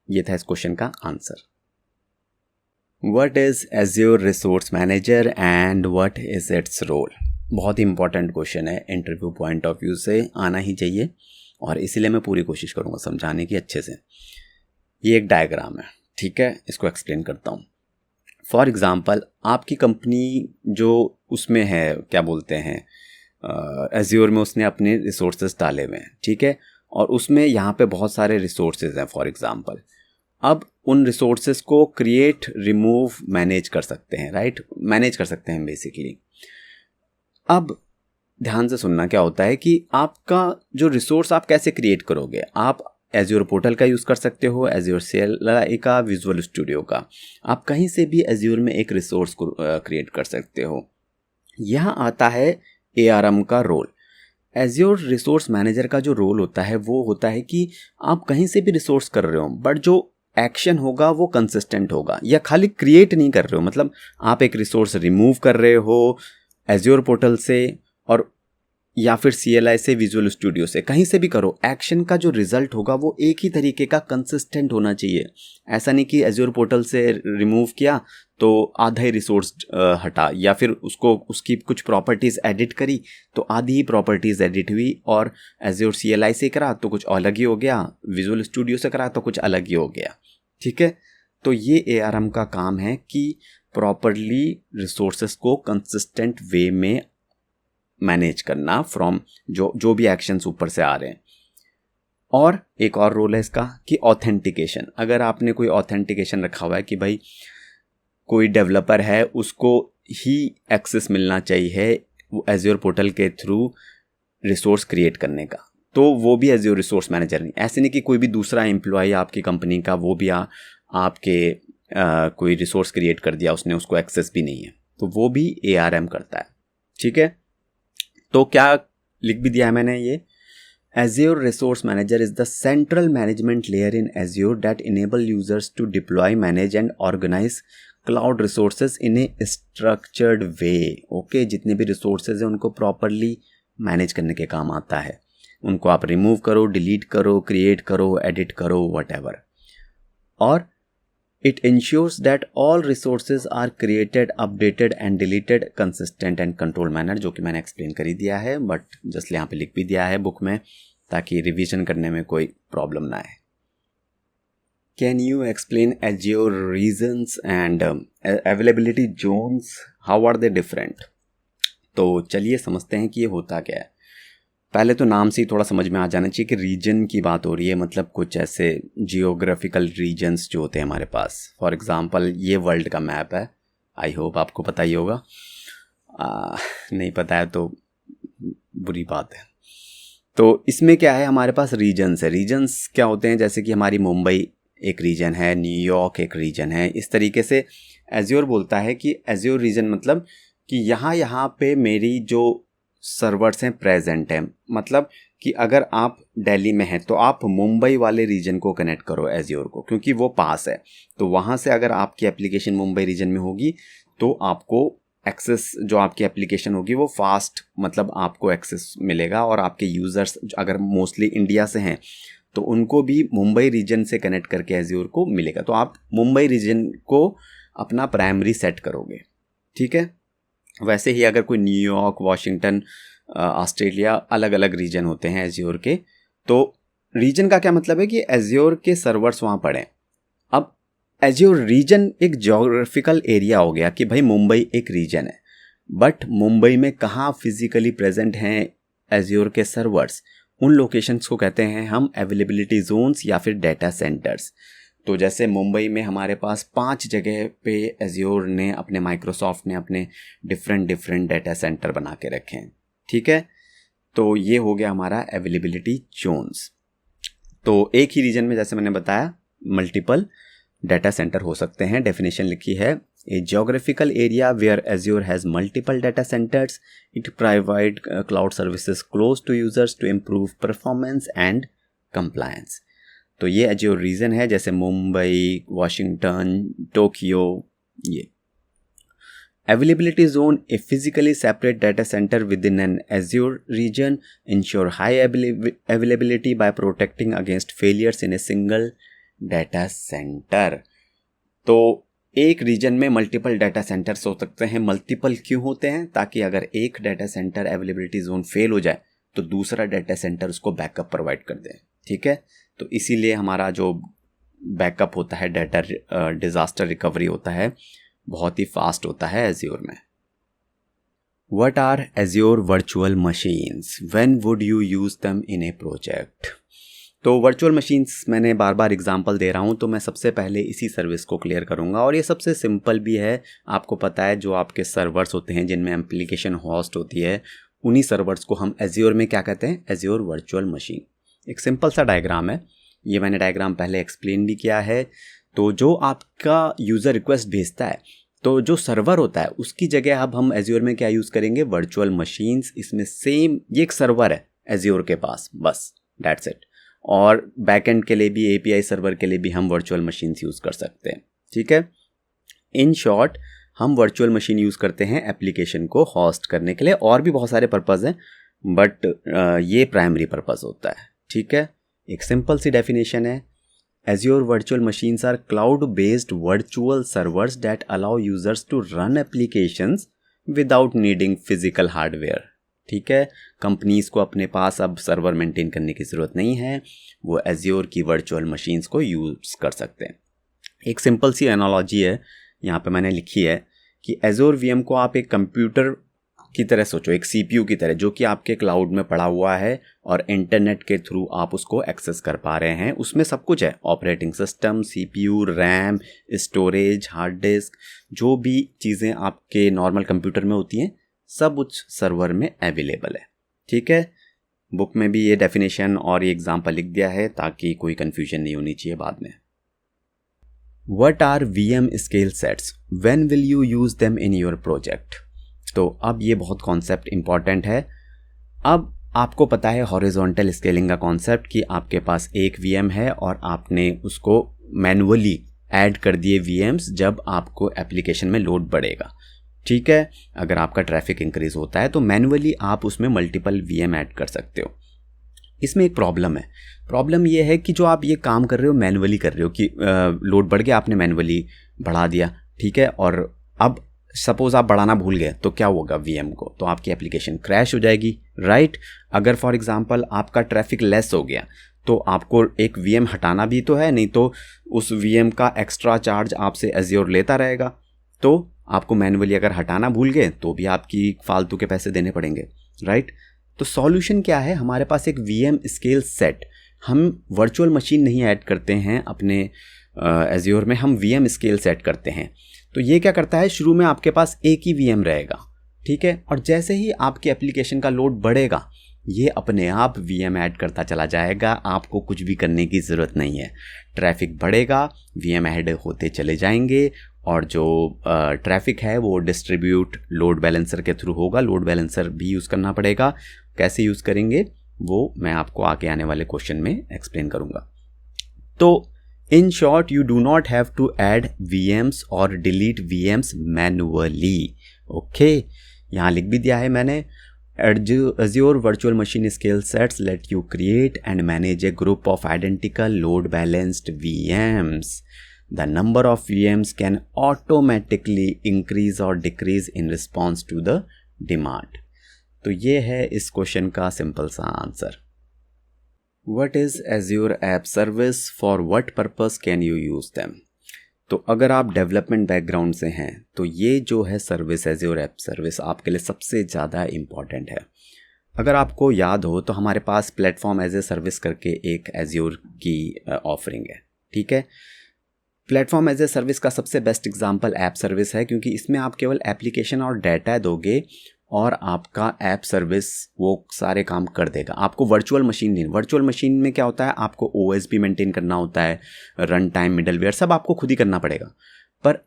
ये था इस क्वेश्चन का answer. What is Azure resource manager and what is its role? बहुत ही इंपॉर्टेंट क्वेश्चन है, इंटरव्यू पॉइंट ऑफ व्यू से आना ही चाहिए और इसीलिए मैं पूरी कोशिश करूँगा समझाने की अच्छे से। ये एक डायग्राम है, ठीक है, इसको एक्सप्लेन करता हूँ। फॉर एग्ज़ाम्पल आपकी कंपनी जो उसमें है, क्या बोलते हैं, एज्योर में उसने अपने रिसोर्सेज डाले हुए हैं। ठीक है, और उसमें यहाँ पे बहुत सारे रिसोर्सेज हैं फॉर एग्ज़ाम्पल। अब उन रिसोर्सेज को क्रिएट, रिमूव, मैनेज कर सकते हैं, राइट, मैनेज कर सकते हैं बेसिकली। अब ध्यान से सुनना, क्या होता है कि आपका जो रिसोर्स आप कैसे क्रिएट करोगे, आप एज्योर पोर्टल का यूज़ कर सकते हो, एज्योर CLI का, विजुअल स्टूडियो का, आप कहीं से भी एज्योर में एक रिसोर्स को क्रिएट कर सकते हो। यहाँ आता है ARM का रोल। एज्योर रिसोर्स मैनेजर का जो रोल होता है वो होता है कि आप कहीं से भी रिसोर्स कर रहे हो, बट जो एक्शन होगा वो कंसिस्टेंट होगा, या खाली क्रिएट नहीं कर रहे हो, मतलब आप एक रिसोर्स रिमूव कर रहे हो एज्योर पोर्टल से और या फिर CLI से, विजुअल स्टूडियो से, कहीं से भी करो, एक्शन का जो रिजल्ट होगा वो एक ही तरीके का कंसिस्टेंट होना चाहिए। ऐसा नहीं कि एज्योर पोर्टल से रिमूव किया तो आधा ही रिसोर्स हटा, या फिर उसकी कुछ प्रॉपर्टीज़ एडिट करी तो आधी ही प्रॉपर्टीज़ एडिट हुई, और एज्योर CLI से करा तो कुछ अलग ही हो गया, विजुअल स्टूडियो से करा तो कुछ अलग ही हो गया। ठीक है, तो ये ARM का काम है कि प्रॉपरली रिसोर्सेस को कंसिस्टेंट वे में मैनेज करना फ्रॉम जो भी एक्शंस ऊपर से आ रहे हैं। और एक और रोल है इसका कि ऑथेंटिकेशन। अगर आपने कोई ऑथेंटिकेशन रखा हुआ है कि भाई कोई डेवलपर है उसको ही एक्सेस मिलना चाहिए एज्योर पोर्टल के थ्रू रिसोर्स क्रिएट करने का, तो वो भी एज्योर रिसोर्स मैनेजर नहीं। ऐसे नहीं कि कोई भी दूसरा एम्प्लॉय आपकी कंपनी का वो भी आपके कोई रिसोर्स क्रिएट कर दिया उसने, उसको एक्सेस भी नहीं है, तो वो भी ARM करता है। ठीक है, तो क्या लिख भी दिया है मैंने, ये Azure Resource Manager is the central management layer in Azure that enable users to deploy, manage and organize cloud resources in a structured way. Okay, जितने भी resources हैं उनको properly manage करने के काम आता है। उनको आप remove करो, delete करो, create करो, edit करो, whatever. और it ensures that all resources are created, updated and deleted consistent and controlled manner, जो कि मैंने एक्सप्लेन कर ही दिया है, बट जस्ट यहाँ पे लिख भी दिया है बुक में ताकि रिवीजन करने में कोई प्रॉब्लम ना आए। Can you explain Azure regions and availability zones, how are they different? तो चलिए समझते हैं कि ये होता क्या है। पहले तो नाम से ही थोड़ा समझ में आ जाना चाहिए कि रीजन की बात हो रही है, मतलब कुछ ऐसे जियोग्राफिकल रीजन्स जो होते हैं हमारे पास। फॉर एग्जांपल ये वर्ल्ड का मैप है, आई होप आपको पता ही होगा, नहीं पता है तो बुरी बात है। तो इसमें क्या है, हमारे पास रीजन्स है। रीजन्स क्या होते हैं, जैसे कि हमारी मुंबई एक रीजन है, न्यूयॉर्क एक रीजन है। इस तरीके से एज्योर बोलता है कि एज्योर रीजन मतलब कि यहाँ पे मेरी जो सर्वर्स हैं प्रेजेंट हैं। मतलब कि अगर आप दिल्ली में हैं तो आप मुंबई वाले रीजन को कनेक्ट करो एज्योर को, क्योंकि वो पास है। तो वहाँ से अगर आपकी एप्लीकेशन मुंबई रीजन में होगी तो आपको एक्सेस, जो आपकी एप्लीकेशन होगी वो फास्ट, मतलब आपको एक्सेस मिलेगा। और आपके यूज़र्स अगर मोस्टली इंडिया से हैं तो उनको भी मुंबई रीजन से कनेक्ट करके एज्योर को मिलेगा। तो आप मुंबई रीजन को अपना प्राइमरी सेट करोगे, ठीक है। वैसे ही अगर कोई न्यूयॉर्क, वॉशिंगटन, ऑस्ट्रेलिया, अलग अलग रीजन होते हैं एज्योर के। तो रीजन का क्या मतलब है कि एज्योर के सर्वर्स वहाँ पड़े। अब एज्योर रीजन एक ज्योग्राफिकल एरिया हो गया कि भाई मुंबई एक रीजन है, बट मुंबई में कहाँ फिजिकली प्रेजेंट हैं एज्योर के सर्वर्स, उन लोकेशंस को कहते हैं हम अवेलेबिलिटी जोन्स या फिर डाटा सेंटर्स। तो जैसे मुंबई में हमारे पास 5 जगह पे एज्योर ने अपने, माइक्रोसॉफ्ट ने अपने डिफरेंट डाटा सेंटर बना के रखे हैं, ठीक है। तो ये हो गया हमारा अवेलेबिलिटी जोन्स। तो एक ही रीजन में जैसे मैंने बताया मल्टीपल डाटा सेंटर हो सकते हैं। डेफिनेशन लिखी है, a geographical area where Azure has multiple data centres, it provide cloud services close to users to improve performance and compliance. तो ये एज्योर रीजन है, जैसे मुंबई, वॉशिंगटन, टोक्यो। ये availability zone, a physically separate data center within an Azure region, ensure high availability by protecting against failures in a single data center। तो एक reason में multiple data centres हो सकते हैं। Multiple क्यों होते हैं, ताकि अगर एक data centre availability zone fail हो जाए तो दूसरा डाटा सेंटर उसको बैकअप प्रोवाइड कर दे, ठीक है। तो इसीलिए हमारा जो बैकअप होता है, डाटा डिज़ास्टर रिकवरी होता है, बहुत ही फास्ट होता है एज्योर में। What are Azure virtual machines? When would you use them in a project? तो वर्चुअल मशीन्स मैंने बार बार एग्जांपल दे रहा हूँ, तो मैं सबसे पहले इसी सर्विस को क्लियर करूँगा। और ये सबसे सिंपल भी है, आपको पता है जो आपके सर्वर्स होते हैं जिनमें एप्लीकेशन होस्ट होती है, उन्हीं सर्वर्स को हम एज्योर में क्या कहते हैं, एज्योर वर्चुअल मशीन। एक सिंपल सा डायग्राम है, ये मैंने डायग्राम पहले एक्सप्लेन भी किया है। तो जो आपका यूज़र रिक्वेस्ट भेजता है, तो जो सर्वर होता है उसकी जगह अब हम एज्योर में क्या यूज़ करेंगे, वर्चुअल मशीन्स। इसमें सेम ये एक सर्वर है एज्योर के पास, बस दैट्स इट। और बैकएंड के लिए भी, एपीआई सर्वर के लिए भी हम वर्चुअल मशीन्स यूज़ कर सकते हैं, ठीक है। इन शॉर्ट हम वर्चुअल मशीन यूज़ करते हैं एप्लीकेशन को होस्ट करने के लिए। और भी बहुत सारे पर्पज़ हैं, बट ये प्राइमरी पर्पज़ होता है, ठीक है। एक सिंपल सी डेफिनेशन है, Azure virtual machines are cloud-based virtual servers that allow users to run applications without needing physical hardware, ठीक है। कंपनीज को अपने पास अब सर्वर मेंटेन करने की ज़रूरत नहीं है, वो Azure की वर्चुअल मशीन्स को यूज़ कर सकते हैं। एक सिंपल सी एनालॉजी है यहाँ पे मैंने लिखी है कि Azure VM को आप एक कंप्यूटर की तरह सोचो, एक CPU की तरह, जो कि आपके क्लाउड में पड़ा हुआ है और इंटरनेट के थ्रू आप उसको एक्सेस कर पा रहे हैं। उसमें सब कुछ है, operating system, CPU, RAM, storage, hard disk, जो भी चीज़ें आपके नॉर्मल कंप्यूटर में होती हैं सब उस सर्वर में अवेलेबल है, ठीक है। बुक में भी ये डेफिनेशन और ये एग्जाम्पल लिख दिया है ताकि कोई कन्फ्यूजन नहीं होनी चाहिए बाद में। What are VM scale sets? When will you use them in your project? तो अब ये बहुत कॉन्सेप्ट इम्पॉर्टेंट है। अब आपको पता है हॉरिजॉन्टल स्केलिंग का कॉन्सेप्ट, कि आपके पास एक VM है और आपने उसको मैनुअली ऐड कर दिए VMs जब आपको एप्लीकेशन में लोड बढ़ेगा, ठीक है। अगर आपका ट्रैफिक इंक्रीज होता है तो मैनुअली आप उसमें मल्टीपल VM ऐड कर सकते हो। इसमें एक प्रॉब्लम है, प्रॉब्लम ये है कि जो आप ये काम कर रहे हो मैनुअली कर रहे हो, कि लोड बढ़ गया, आपने मैनुअली बढ़ा दिया, ठीक है। और अब सपोज़ आप बढ़ाना भूल गए तो क्या होगा VM को, तो आपकी एप्लीकेशन क्रैश हो जाएगी, राइट। अगर फॉर एग्जांपल आपका ट्रैफिक लेस हो गया तो आपको एक VM हटाना भी तो है, नहीं तो उस VM का एक्स्ट्रा चार्ज आपसे एज्योर लेता रहेगा। तो आपको मैनुअली अगर हटाना भूल गए तो भी आपकी फालतू के पैसे देने पड़ेंगे, राइट। तो सॉल्यूशन क्या है, हमारे पास एक VM स्केल सेट, हम वर्चुअल मशीन नहीं ऐड करते हैं अपने एज्योर में, हम VM स्केल सेट करते हैं। तो ये क्या करता है, शुरू में आपके पास एक ही VM रहेगा, ठीक है, और जैसे ही आपके एप्लीकेशन का लोड बढ़ेगा ये अपने आप VM ऐड करता चला जाएगा, आपको कुछ भी करने की ज़रूरत नहीं है। ट्रैफिक बढ़ेगा, VM ऐड होते चले जाएंगे, और जो ट्रैफिक है वो डिस्ट्रीब्यूट लोड बैलेंसर के थ्रू होगा। लोड बैलेंसर भी यूज़ करना पड़ेगा, कैसे यूज़ करेंगे वो मैं आपको आगे आने वाले क्वेश्चन में एक्सप्लेन करूँगा। तो in short, you do not have to add VMs और डिलीट VMs मैनुअली। ओके, यहाँ लिख भी दिया है मैंने, Azure Virtual Machine Scale Sets let you create and manage a group of identical load balanced VMs. The number of VMs can automatically increase or decrease in response to the demand. तो ये है इस question का simple सा answer. What is Azure App Service? For what purpose can you use them? तो अगर आप development background से हैं तो ये जो है सर्विस, एज्योर ऐप सर्विस, आपके लिए सबसे ज़्यादा इम्पॉर्टेंट है। अगर आपको याद हो तो हमारे पास प्लेटफॉर्म एज ए सर्विस करके एक एज्योर की ऑफरिंग है, ठीक है। प्लेटफॉर्म एज ए सर्विस का सबसे बेस्ट एग्जांपल ऐप सर्विस है, क्योंकि इसमें आप केवल एप्लीकेशन और डाटा दोगे और आपका ऐप सर्विस वो सारे काम कर देगा। आपको वर्चुअल मशीन नहीं, वर्चुअल मशीन में क्या होता है, आपको OS भी मेंटेन करना होता है, रन टाइम, मिडलवेयर सब आपको खुद ही करना पड़ेगा। पर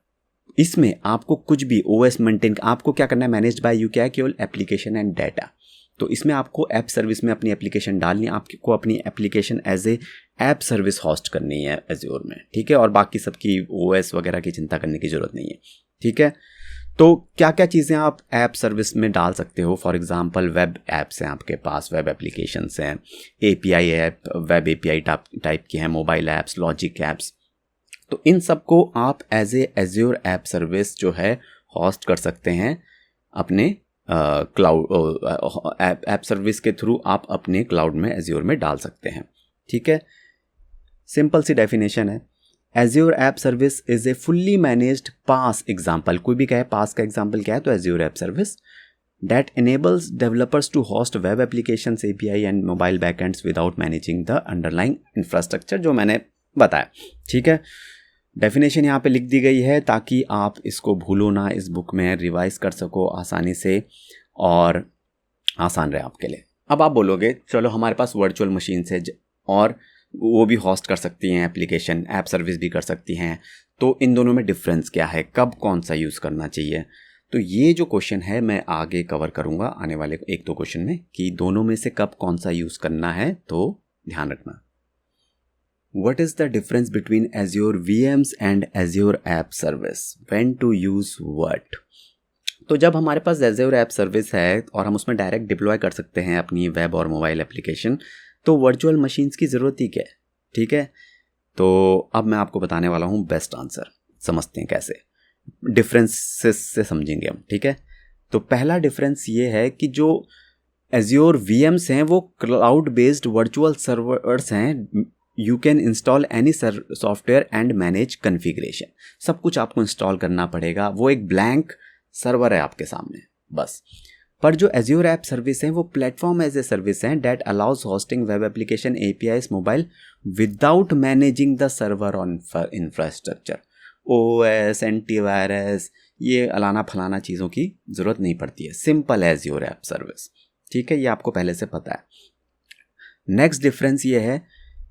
इसमें आपको कुछ भी OS मेंटेन, आपको क्या करना है, मैनेज्ड बाय यू क्या है, केवल एप्लीकेशन एंड डाटा। तो इसमें आपको ऐप सर्विस में अपनी एप्लीकेशन डालनी है, आपको अपनी application as a app service host करनी है एज्योर में, ठीक है, और बाकी सबकी OS वगैरह की चिंता करने की ज़रूरत नहीं है, ठीक है। तो क्या क्या चीज़ें आप ऐप सर्विस में डाल सकते हो, फॉर एग्जांपल वेब ऐप्स हैं आपके पास, वेब एप्लीकेशंस हैं, API app, web API type की हैं, मोबाइल ऐप्स, लॉजिक ऐप्स। तो इन सबको आप as a Azure app service जो है होस्ट कर सकते हैं अपने क्लाउड ऐप सर्विस के थ्रू, आप अपने क्लाउड में एज्योर में डाल सकते हैं, ठीक है। सिंपल सी डेफिनेशन है, Azure App Service is a fully managed PaaS example। कोई भी कहे PaaS का एग्जाम्पल क्या है, तो Azure App Service that enables developers to host web applications, API and mobile backends without managing the underlying infrastructure, जो मैंने बताया, ठीक है। डेफिनेशन यहाँ पे लिख दी गई है ताकि आप इसको भूलो ना, इस बुक में रिवाइज कर सको आसानी से और आसान रहे आपके लिए। अब आप बोलोगे चलो हमारे पास वर्चुअल मशीन है और वो भी होस्ट कर सकती हैं एप्लीकेशन, ऐप सर्विस भी कर सकती हैं, तो इन दोनों में डिफरेंस क्या है, कब कौन सा यूज़ करना चाहिए। तो ये जो क्वेश्चन है मैं आगे कवर करूँगा आने वाले 1-2 क्वेश्चन में कि दोनों में से कब कौन सा यूज़ करना है, तो ध्यान रखना। What is the difference between Azure VMs and Azure App Service? When to use what? तो जब हमारे पास Azure App Service है और हम उसमें डायरेक्ट डिप्लॉय कर सकते हैं अपनी वेब और मोबाइल एप्लीकेशन, तो वर्चुअल मशीन्स की ज़रूरत ही क्या है, ठीक है। तो अब मैं आपको बताने वाला हूँ बेस्ट आंसर, समझते हैं कैसे, डिफरेंसेस से समझेंगे हम, ठीक है। तो पहला डिफरेंस ये है कि जो Azure VMs हैं वो क्लाउड बेस्ड वर्चुअल सर्वर्स हैं, you can install any software and manage configuration, सब कुछ आपको इंस्टॉल करना पड़ेगा, वो एक ब्लैंक सर्वर है आपके सामने बस। पर जो Azure ऐप सर्विस है वो प्लेटफॉर्म एज ए सर्विस है that allows hosting web application, APIs, mobile without managing the server on infrastructure. OS, antivirus, ये अलाना फलाना चीज़ों की ज़रूरत नहीं पड़ती है, सिंपल Azure ऐप सर्विस, ठीक है, ये आपको पहले से पता है। नेक्स्ट डिफरेंस ये है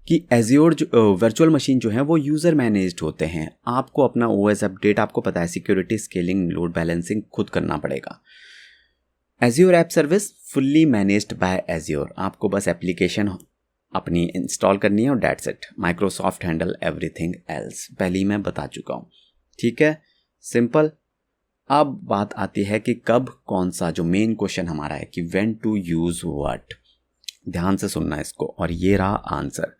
कि Azure जो वर्चुअल मशीन जो है वो यूज़र मैनेज्ड होते हैं, आपको अपना OS अपडेट, आपको पता है सिक्योरिटी, स्केलिंग, लोड बैलेंसिंग खुद करना पड़ेगा। Azure app service fully managed by Azure, आपको बस एप्लीकेशन अपनी इंस्टॉल करनी है और that's it, Microsoft handle everything else, पहले ही मैं बता चुका हूँ, ठीक है, सिंपल। अब बात आती है कि कब कौन सा, जो मेन क्वेश्चन हमारा है कि व्हेन टू यूज़ व्हाट, ध्यान से सुनना इसको, और ये रहा आंसर।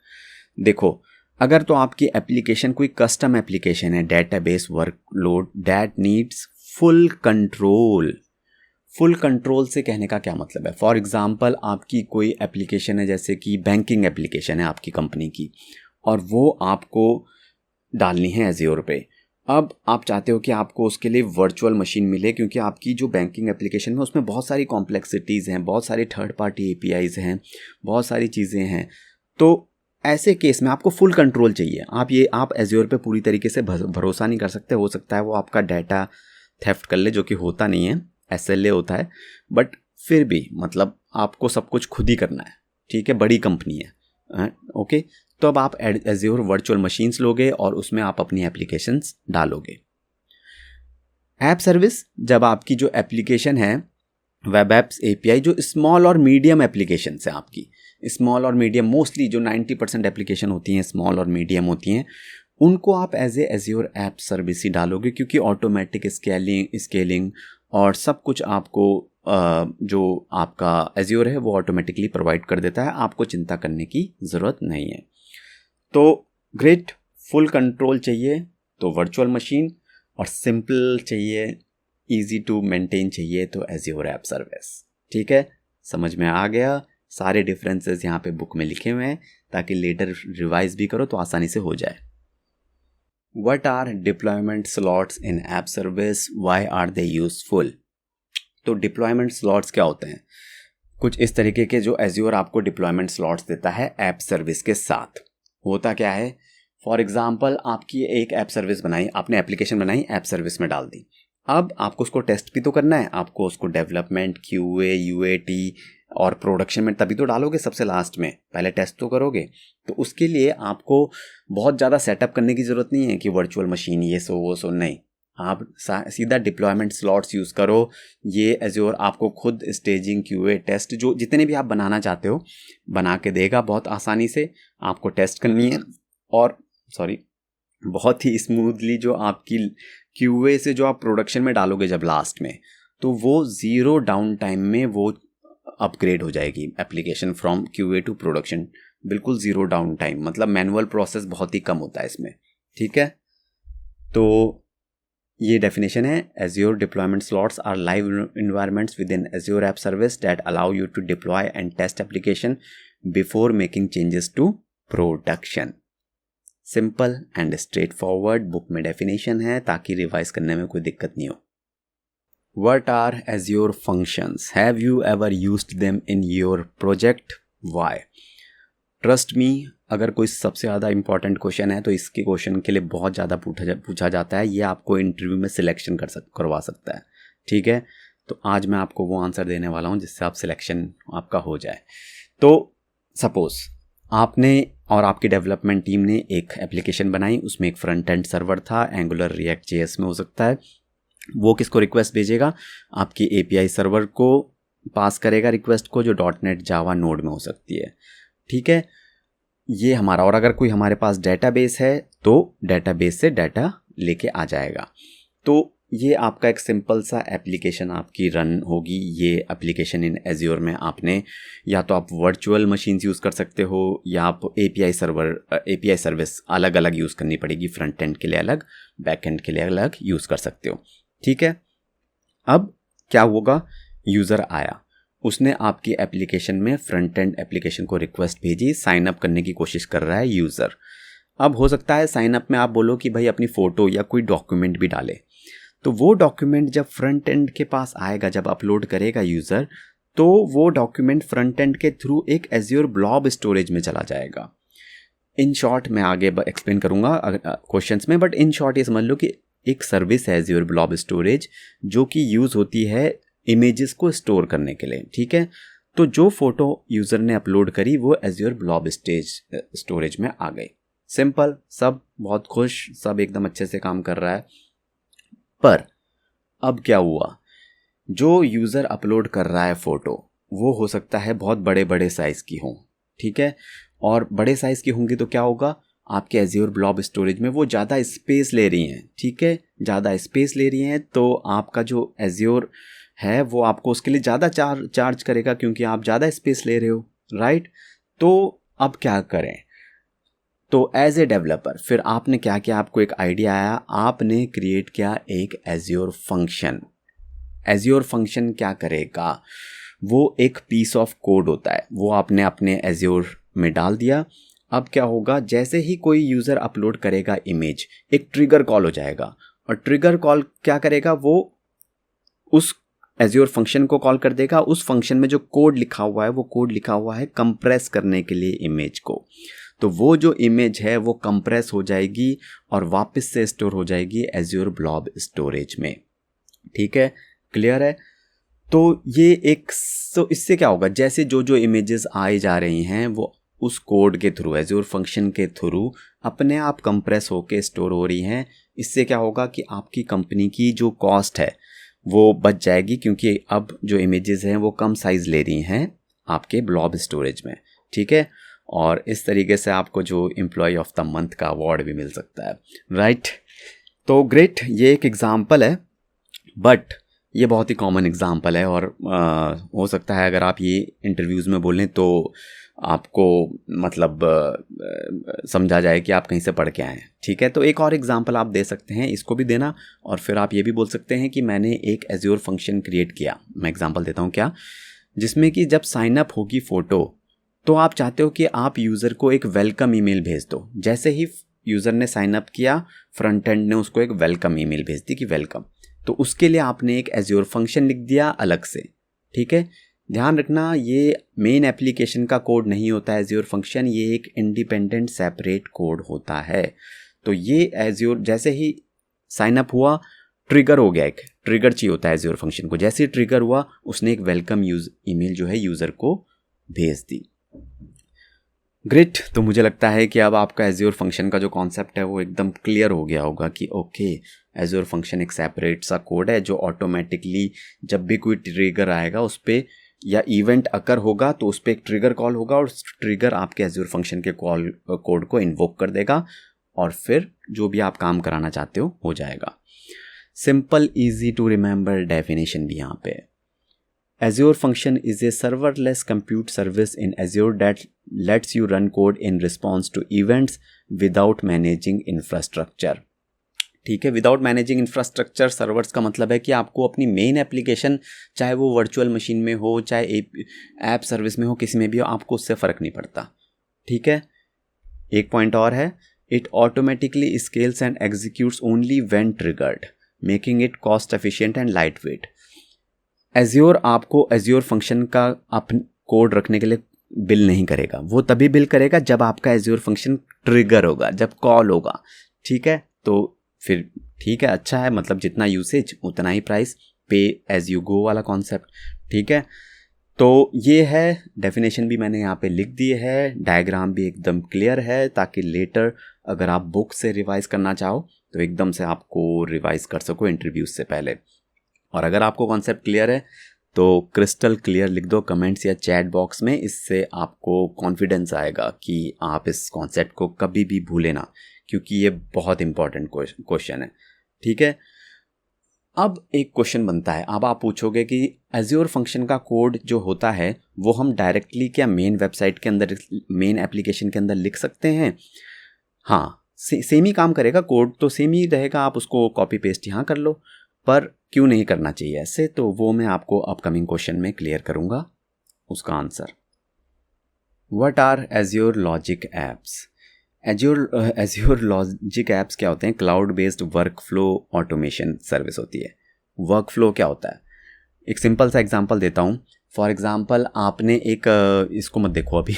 देखो, अगर तो आपकी एप्लीकेशन कोई कस्टम एप्लीकेशन है, database workload that needs full control, full control से कहने का क्या मतलब है, फॉर एग्जांपल आपकी कोई एप्लीकेशन है जैसे कि बैंकिंग एप्लीकेशन है आपकी कंपनी की, और वो आपको डालनी है Azure पे, अब आप चाहते हो कि आपको उसके लिए वर्चुअल मशीन मिले, क्योंकि आपकी जो बैंकिंग एप्लीकेशन है उसमें बहुत सारी कॉम्प्लेक्सिटीज़ हैं, बहुत सारे थर्ड पार्टी एपीआईज़ हैं, बहुत सारी चीज़ें हैं। तो ऐसे केस में आपको फुल कंट्रोल चाहिए। आप एज्योर पे पूरी तरीके से भरोसा नहीं कर सकते। हो सकता है वो आपका डाटा थेफ्ट कर ले, जो कि होता नहीं है, एसएलए होता है, बट फिर भी मतलब आपको सब कुछ खुद ही करना है, ठीक है, बड़ी कंपनी है, ओके। तो अब आप एज्योर वर्चुअल मशीन्स लोगे और उसमें आप अपनी एप्लीकेशंस डालोगे। ऐप सर्विस, जब आपकी जो एप्लीकेशन है वेब एप्स एपीआई, जो स्मॉल और मीडियम एप्लीकेशन है आपकी, स्मॉल और मीडियम, मोस्टली जो 90% एप्लीकेशन होती हैं स्मॉल और मीडियम होती हैं, उनको आप एज एज्योर ऐप सर्विस ही डालोगे, क्योंकि ऑटोमेटिक स्केलिंग और सब कुछ आपको जो आपका एज्योर है वो ऑटोमेटिकली प्रोवाइड कर देता है। आपको चिंता करने की ज़रूरत नहीं है। तो ग्रेट, फुल कंट्रोल चाहिए तो वर्चुअल मशीन, और सिंपल चाहिए, इजी टू मेंटेन चाहिए तो एज्योर ऐप सर्विस। ठीक है, समझ में आ गया। सारे डिफरेंसेस यहाँ पे बुक में लिखे हुए हैं ताकि लेटर रिवाइज भी करो तो आसानी से हो जाए। What are deployment slots in app service? Why are they useful? तो डिप्लॉयमेंट स्लॉट्स क्या होते हैं? कुछ इस तरीके के जो एज्योर आपको डिप्लॉयमेंट स्लॉट्स देता है ऐप सर्विस के साथ। होता क्या है, फॉर एग्जांपल आपकी एक ऐप सर्विस बनाई, आपने एप्लीकेशन बनाई, ऐप सर्विस में डाल दी। अब आपको उसको टेस्ट भी तो करना है, आपको उसको डेवलपमेंट, क्यूए, यूएटी और प्रोडक्शन में तभी तो डालोगे सबसे लास्ट में, पहले टेस्ट तो करोगे। तो उसके लिए आपको बहुत ज़्यादा सेटअप करने की ज़रूरत नहीं है कि वर्चुअल मशीन ये सो वो सो, नहीं, आप सीधा डिप्लॉयमेंट स्लॉट्स यूज़ करो। ये एज्योर आपको खुद स्टेजिंग, क्यूए, टेस्ट, जो जितने भी आप बनाना चाहते हो बना के देगा बहुत आसानी से। आपको टेस्ट करनी है और बहुत ही स्मूथली जो आपकी क्यूए से जो आप प्रोडक्शन में डालोगे जब लास्ट में, तो वो ज़ीरो डाउन टाइम में वो अपग्रेड हो जाएगी application from QA to production, बिल्कुल ज़ीरो डाउन टाइम, मतलब मैनुअल प्रोसेस बहुत ही कम होता है इसमें। ठीक है, तो ये डेफिनेशन है, Azure deployment slots are live environments with in Azure app service that allow you to deploy and test application before making changes to production. Simple and straightforward, book में डेफिनेशन है ताकि revise करने में कोई दिक्कत नहीं हो। What are Azure functions? Have you ever used them in your project? Why? Trust me, अगर कोई सबसे ज़्यादा इंपॉर्टेंट क्वेश्चन है तो इसके क्वेश्चन के लिए बहुत ज़्यादा पूछा जाता है। ये आपको इंटरव्यू में सिलेक्शन करवा सकता है। ठीक है, तो आज मैं आपको वो आंसर देने वाला हूँ जिससे आप सिलेक्शन आपका हो जाए। तो सपोज़ आपने और आपकी डेवलपमेंट टीम ने एक एप्लीकेशन बनाई, उसमें एक फ्रंट एंड सर्वर था, एंगुलर, रिएक्ट जेएस में हो सकता है। वो किसको रिक्वेस्ट भेजेगा? आपकी एपीआई सर्वर को पास करेगा रिक्वेस्ट को, जो .NET जावा नोड में हो सकती है। ठीक है, ये हमारा, और अगर कोई हमारे पास डेटाबेस है तो डेटाबेस से डाटा लेके आ जाएगा। तो ये आपका एक सिंपल सा एप्लीकेशन आपकी रन होगी। ये एप्लीकेशन इन एज्योर में आपने या तो आप वर्चुअल मशीन्स यूज़ कर सकते हो या आप एपीआई सर्विस अलग अलग यूज़ करनी पड़ेगी, फ्रंट एंड के लिए अलग, बैक एंड के लिए अलग यूज़ कर सकते हो। ठीक है, अब क्या होगा, यूज़र आया, उसने आपकी एप्लीकेशन में फ्रंट एंड एप्लीकेशन को रिक्वेस्ट भेजी, साइन अप करने की कोशिश कर रहा है यूज़र। अब हो सकता है साइन अप में आप बोलो कि भाई अपनी फ़ोटो या कोई डॉक्यूमेंट भी डाले, तो वो डॉक्यूमेंट जब फ्रंट एंड के पास आएगा, जब अपलोड करेगा यूज़र, तो वो डॉक्यूमेंट फ्रंट एंड के थ्रू एक एज्योर ब्लॉब स्टोरेज में चला जाएगा। इन शॉर्ट मैं आगे एक्सप्लेन करूँगा क्वेश्चंस में, बट इन शॉर्ट ये समझ लो कि एक सर्विस है एज्योर ब्लॉब स्टोरेज, जो कि यूज़ होती है इमेजेस को स्टोर करने के लिए। ठीक है, तो जो फोटो यूज़र ने अपलोड करी वो एज्योर ब्लॉब स्टोरेज में आ गई। सिंपल, सब बहुत खुश, सब एकदम अच्छे से काम कर रहा है। पर अब क्या हुआ, जो यूज़र अपलोड कर रहा है फ़ोटो, वो हो सकता है बहुत बड़े बड़े साइज़ की हों। ठीक है, और बड़े साइज़ की होंगी तो क्या होगा, आपके एज्योर ब्लॉब स्टोरेज में वो ज़्यादा स्पेस ले रही हैं। ठीक है, ज़्यादा स्पेस ले रही हैं तो आपका जो एज्योर है वो आपको उसके लिए ज़्यादा चार्ज करेगा, क्योंकि आप ज़्यादा स्पेस ले रहे हो, राइट। तो अब क्या करें, तो एज ए डेवलपर फिर आपने क्या किया, आपको एक आइडिया आया, आपने क्रिएट किया एक एज्योर फंक्शन। एज्योर फंक्शन क्या करेगा, वो एक पीस ऑफ कोड होता है, वो आपने अपने एज्योर में डाल दिया। अब क्या होगा, जैसे ही कोई यूज़र अपलोड करेगा इमेज, एक ट्रिगर कॉल हो जाएगा, और ट्रिगर कॉल क्या करेगा, वो उस एज्योर फंक्शन को कॉल कर देगा। उस फंक्शन में जो कोड लिखा हुआ है, वो कोड लिखा हुआ है कंप्रेस करने के लिए इमेज को। तो वो जो इमेज है वो कंप्रेस हो जाएगी और वापस से स्टोर हो जाएगी एज्योर ब्लॉब स्टोरेज में। ठीक है, क्लियर है। तो ये एक, तो इससे क्या होगा, जैसे जो जो इमेजेस आए जा रही हैं वो उस कोड के थ्रू, एज्योर फंक्शन के थ्रू अपने आप कंप्रेस होके स्टोर हो रही हैं। इससे क्या होगा कि आपकी कंपनी की जो कॉस्ट है वो बच जाएगी, क्योंकि अब जो इमेजेस हैं वो कम साइज़ ले रही हैं आपके ब्लॉब स्टोरेज में। ठीक है, और इस तरीके से आपको जो एम्प्लॉय ऑफ द मंथ का अवार्ड भी मिल सकता है, राइट। तो ग्रेट, ये एक एग्जांपल है, बट ये बहुत ही कॉमन एग्जांपल है, और हो सकता है अगर आप ये इंटरव्यूज़ में बोलें तो आपको मतलब समझा जाए कि आप कहीं से पढ़ के आए हैं। ठीक है, तो एक और एग्जांपल आप दे सकते हैं, इसको भी देना, और फिर आप ये भी बोल सकते हैं कि मैंने एक एज्योर फंक्शन क्रिएट किया। मैं एग्जांपल देता हूँ क्या, जिसमें कि जब साइन अप होगी फ़ोटो, तो आप चाहते हो कि आप यूज़र को एक वेलकम ईमेल भेज दो। जैसे ही यूज़र ने साइन अप किया, फ्रंट एंड ने उसको एक वेलकम ईमेल भेज दी कि वेलकम। तो उसके लिए आपने एक एज्योर फंक्शन लिख दिया अलग से। ठीक है, ध्यान रखना, ये मेन एप्लीकेशन का कोड नहीं होता है एज्योर फंक्शन, ये एक इंडिपेंडेंट सेपरेट कोड होता है। तो ये एज्योर जैसे ही साइन अप हुआ, ट्रिगर हो गया, एक ट्रिगर चाहिए होता है एज्योर फंक्शन को। जैसे ही ट्रिगर हुआ, उसने एक वेलकम ईमेल जो है यूज़र को भेज दी। ग्रेट, तो मुझे लगता है कि अब आपका एज्योर फंक्शन का जो कॉन्सेप्ट है वो एकदम क्लियर हो गया होगा कि ओके, एज्योर फंक्शन एक सेपरेट सा कोड है जो ऑटोमेटिकली जब भी कोई ट्रिगर आएगा उस पर, या इवेंट अकर होगा तो उस पर एक ट्रिगर कॉल होगा, और ट्रिगर आपके एज्योर फंक्शन के कोड को इन्वोक कर देगा, और फिर जो भी आप काम कराना चाहते हो जाएगा। Simple easy to remember definition भी यहाँ पे है। Azure function is a serverless compute service in Azure that lets you run code in response to events without managing infrastructure। ठीक है, विदाउट मैनेजिंग इंफ्रास्ट्रक्चर सर्वर्स का मतलब है कि आपको अपनी मेन एप्लीकेशन, चाहे वो वर्चुअल मशीन में हो, चाहे ऐप सर्विस में हो, किसी में भी हो, आपको उससे फ़र्क नहीं पड़ता। ठीक है, एक पॉइंट और है, it automatically scales and executes only when triggered, making it cost efficient and light weight. Azure आपको एज्योर फंक्शन का अपन कोड रखने के लिए बिल नहीं करेगा, वो तभी बिल करेगा जब आपका एज्योर फंक्शन ट्रिगर होगा, जब कॉल होगा। ठीक है, तो फिर ठीक है, अच्छा है, मतलब जितना यूसेज उतना ही प्राइस, पे एज यू गो वाला कॉन्सेप्ट। ठीक है, तो ये है, डेफिनेशन भी मैंने यहाँ पे लिख दी है, डायग्राम भी एकदम क्लियर है, ताकि लेटर अगर आप बुक से रिवाइज करना चाहो तो एकदम से आपको रिवाइज कर सको इंटरव्यूज से पहले। और अगर आपको कॉन्सेप्ट क्लियर है तो क्रिस्टल क्लियर लिख दो कमेंट्स या चैट बॉक्स में, इससे आपको कॉन्फिडेंस आएगा कि आप इस कॉन्सेप्ट को कभी भी भूलें ना, क्योंकि ये बहुत इंपॉर्टेंट क्वेश्चन है। ठीक है, अब एक क्वेश्चन बनता है, अब आप पूछोगे कि एज्योर फंक्शन का कोड जो होता है वो हम डायरेक्टली क्या मेन वेबसाइट के अंदर, मेन एप्लीकेशन के अंदर लिख सकते हैं? हाँ, सेम ही काम करेगा, कोड तो सेम ही रहेगा, आप उसको कॉपी पेस्ट यहाँ कर लो, पर क्यों नहीं करना चाहिए ऐसे, तो वो मैं आपको अपकमिंग क्वेश्चन में क्लियर करूँगा उसका answer. What are Azure logic apps? Azure logic apps क्या होते हैं? Cloud based workflow automation service होती है। वर्क फ्लो क्या होता है? एक सिंपल सा एग्जांपल देता हूँ। फॉर एग्जांपल आपने एक इसको मत देखो अभी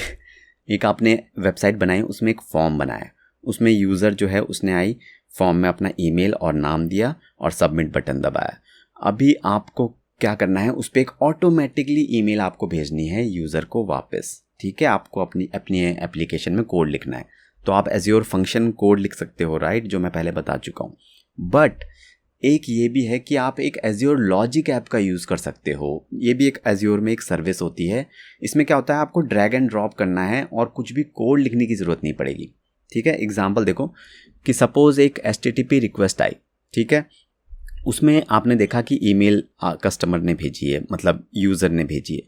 एक आपने वेबसाइट बनाई, उसमें एक फॉर्म बनाया, उसमें यूज़र जो है उसने आई, फॉर्म में अपना ईमेल और नाम दिया और सबमिट बटन दबाया। अभी आपको क्या करना है, उस पर एक ऑटोमेटिकली ईमेल आपको भेजनी है यूज़र को वापस। ठीक है, आपको अपनी एप्लीकेशन में कोड लिखना है, तो आप एज्योर फंक्शन कोड लिख सकते हो, राइट, जो मैं पहले बता चुका हूँ। बट एक ये भी है कि आप एक एज्योर लॉजिक ऐप का यूज़ कर सकते हो। ये भी एक एज्योर में एक सर्विस होती है। इसमें क्या होता है, आपको ड्रैग एंड ड्रॉप करना है और कुछ भी कोड लिखने की ज़रूरत नहीं पड़ेगी। ठीक है, एग्जाम्पल देखो कि सपोज़ एक HTTP रिक्वेस्ट आई, ठीक है, उसमें आपने देखा कि ईमेल कस्टमर ने भेजी है, मतलब यूज़र ने भेजी है,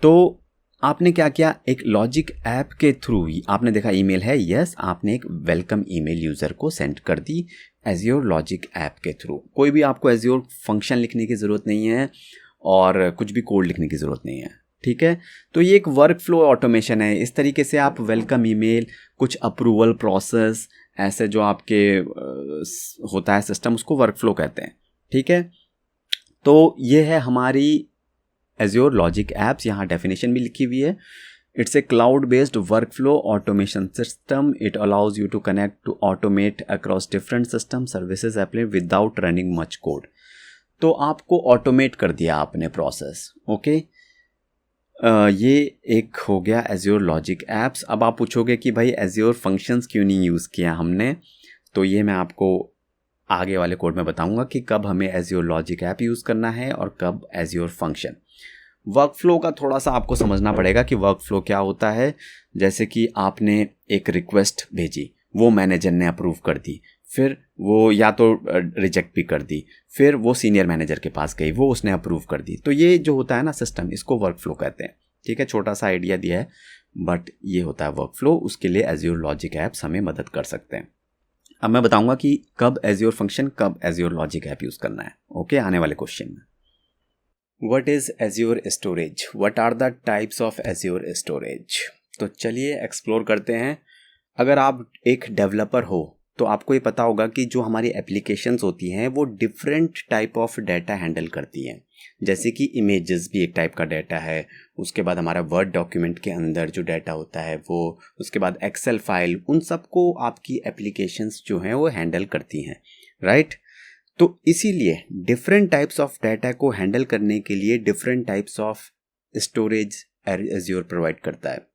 तो आपने क्या किया, एक लॉजिक ऐप के थ्रू ही आपने देखा ईमेल है, यस, आपने एक वेलकम ईमेल यूज़र को सेंड कर दी एज्योर लॉजिक ऐप के थ्रू। कोई भी आपको एज्योर फंक्शन लिखने की ज़रूरत नहीं है और कुछ भी कोड लिखने की ज़रूरत नहीं है। ठीक है। तो ये एक वर्क फ्लो ऑटोमेशन है। इस तरीके से आप वेलकम ईमेल, कुछ अप्रूवल प्रोसेस, ऐसे जो आपके होता है सिस्टम, उसको वर्क फ्लो कहते हैं। ठीक है, तो ये है हमारी एज्योर लॉजिक एप्स। यहाँ डेफिनेशन भी लिखी हुई है। It's a cloud based workflow automation system. It allows you to connect to automate across different system services apply without running much code. तो आपको ऑटोमेट कर दिया आपने प्रोसेस। ओके, ये एक हो गया एज्योर लॉजिक एप्स। अब आप पूछोगे कि भाई एज्योर फंक्शंस क्यों नहीं यूज़ किया हमने, तो ये मैं आपको आगे वाले कोड में बताऊंगा कि कब हमें एज्योर लॉजिक ऐप यूज़ करना है और कब एज्योर फंक्शन। वर्क फ्लो का थोड़ा सा आपको समझना पड़ेगा कि वर्क फ्लो क्या होता है। जैसे कि आपने एक रिक्वेस्ट भेजी, वो मैनेजर ने अप्रूव कर दी, फिर वो या तो रिजेक्ट भी कर दी, फिर वो सीनियर मैनेजर के पास गई, वो उसने अप्रूव कर दी। तो ये जो होता है ना सिस्टम, इसको वर्क फ्लो कहते हैं। ठीक है, छोटा सा आइडिया दिया है, बट ये होता है वर्क फ्लो। उसके लिए एज्योर लॉजिक ऐप्स हमें मदद कर सकते हैं। अब मैं बताऊंगा कि कब एज्योर फंक्शन, कब एज्योर लॉजिक ऐप यूज़ करना है। ओके, आने वाले क्वेश्चन में। What is Azure Storage? What are the types of Azure Storage? तो चलिए एक्सप्लोर करते हैं। अगर आप एक डेवलपर हो तो आपको ये पता होगा कि जो हमारी एप्लीकेशंस होती हैं वो different type of data handle करती हैं। जैसे कि इमेजेस भी एक टाइप का डाटा है, उसके बाद हमारा वर्ड डॉक्यूमेंट के अंदर जो डाटा होता है वो, उसके बाद एक्सेल फाइल, उन सबको आपकी एप्लीकेशंस जो हैं वो हैंडल करती हैं, राइट। तो इसीलिए डिफरेंट टाइप्स ऑफ डाटा को हैंडल करने के लिए different types of storage azure provide करता है।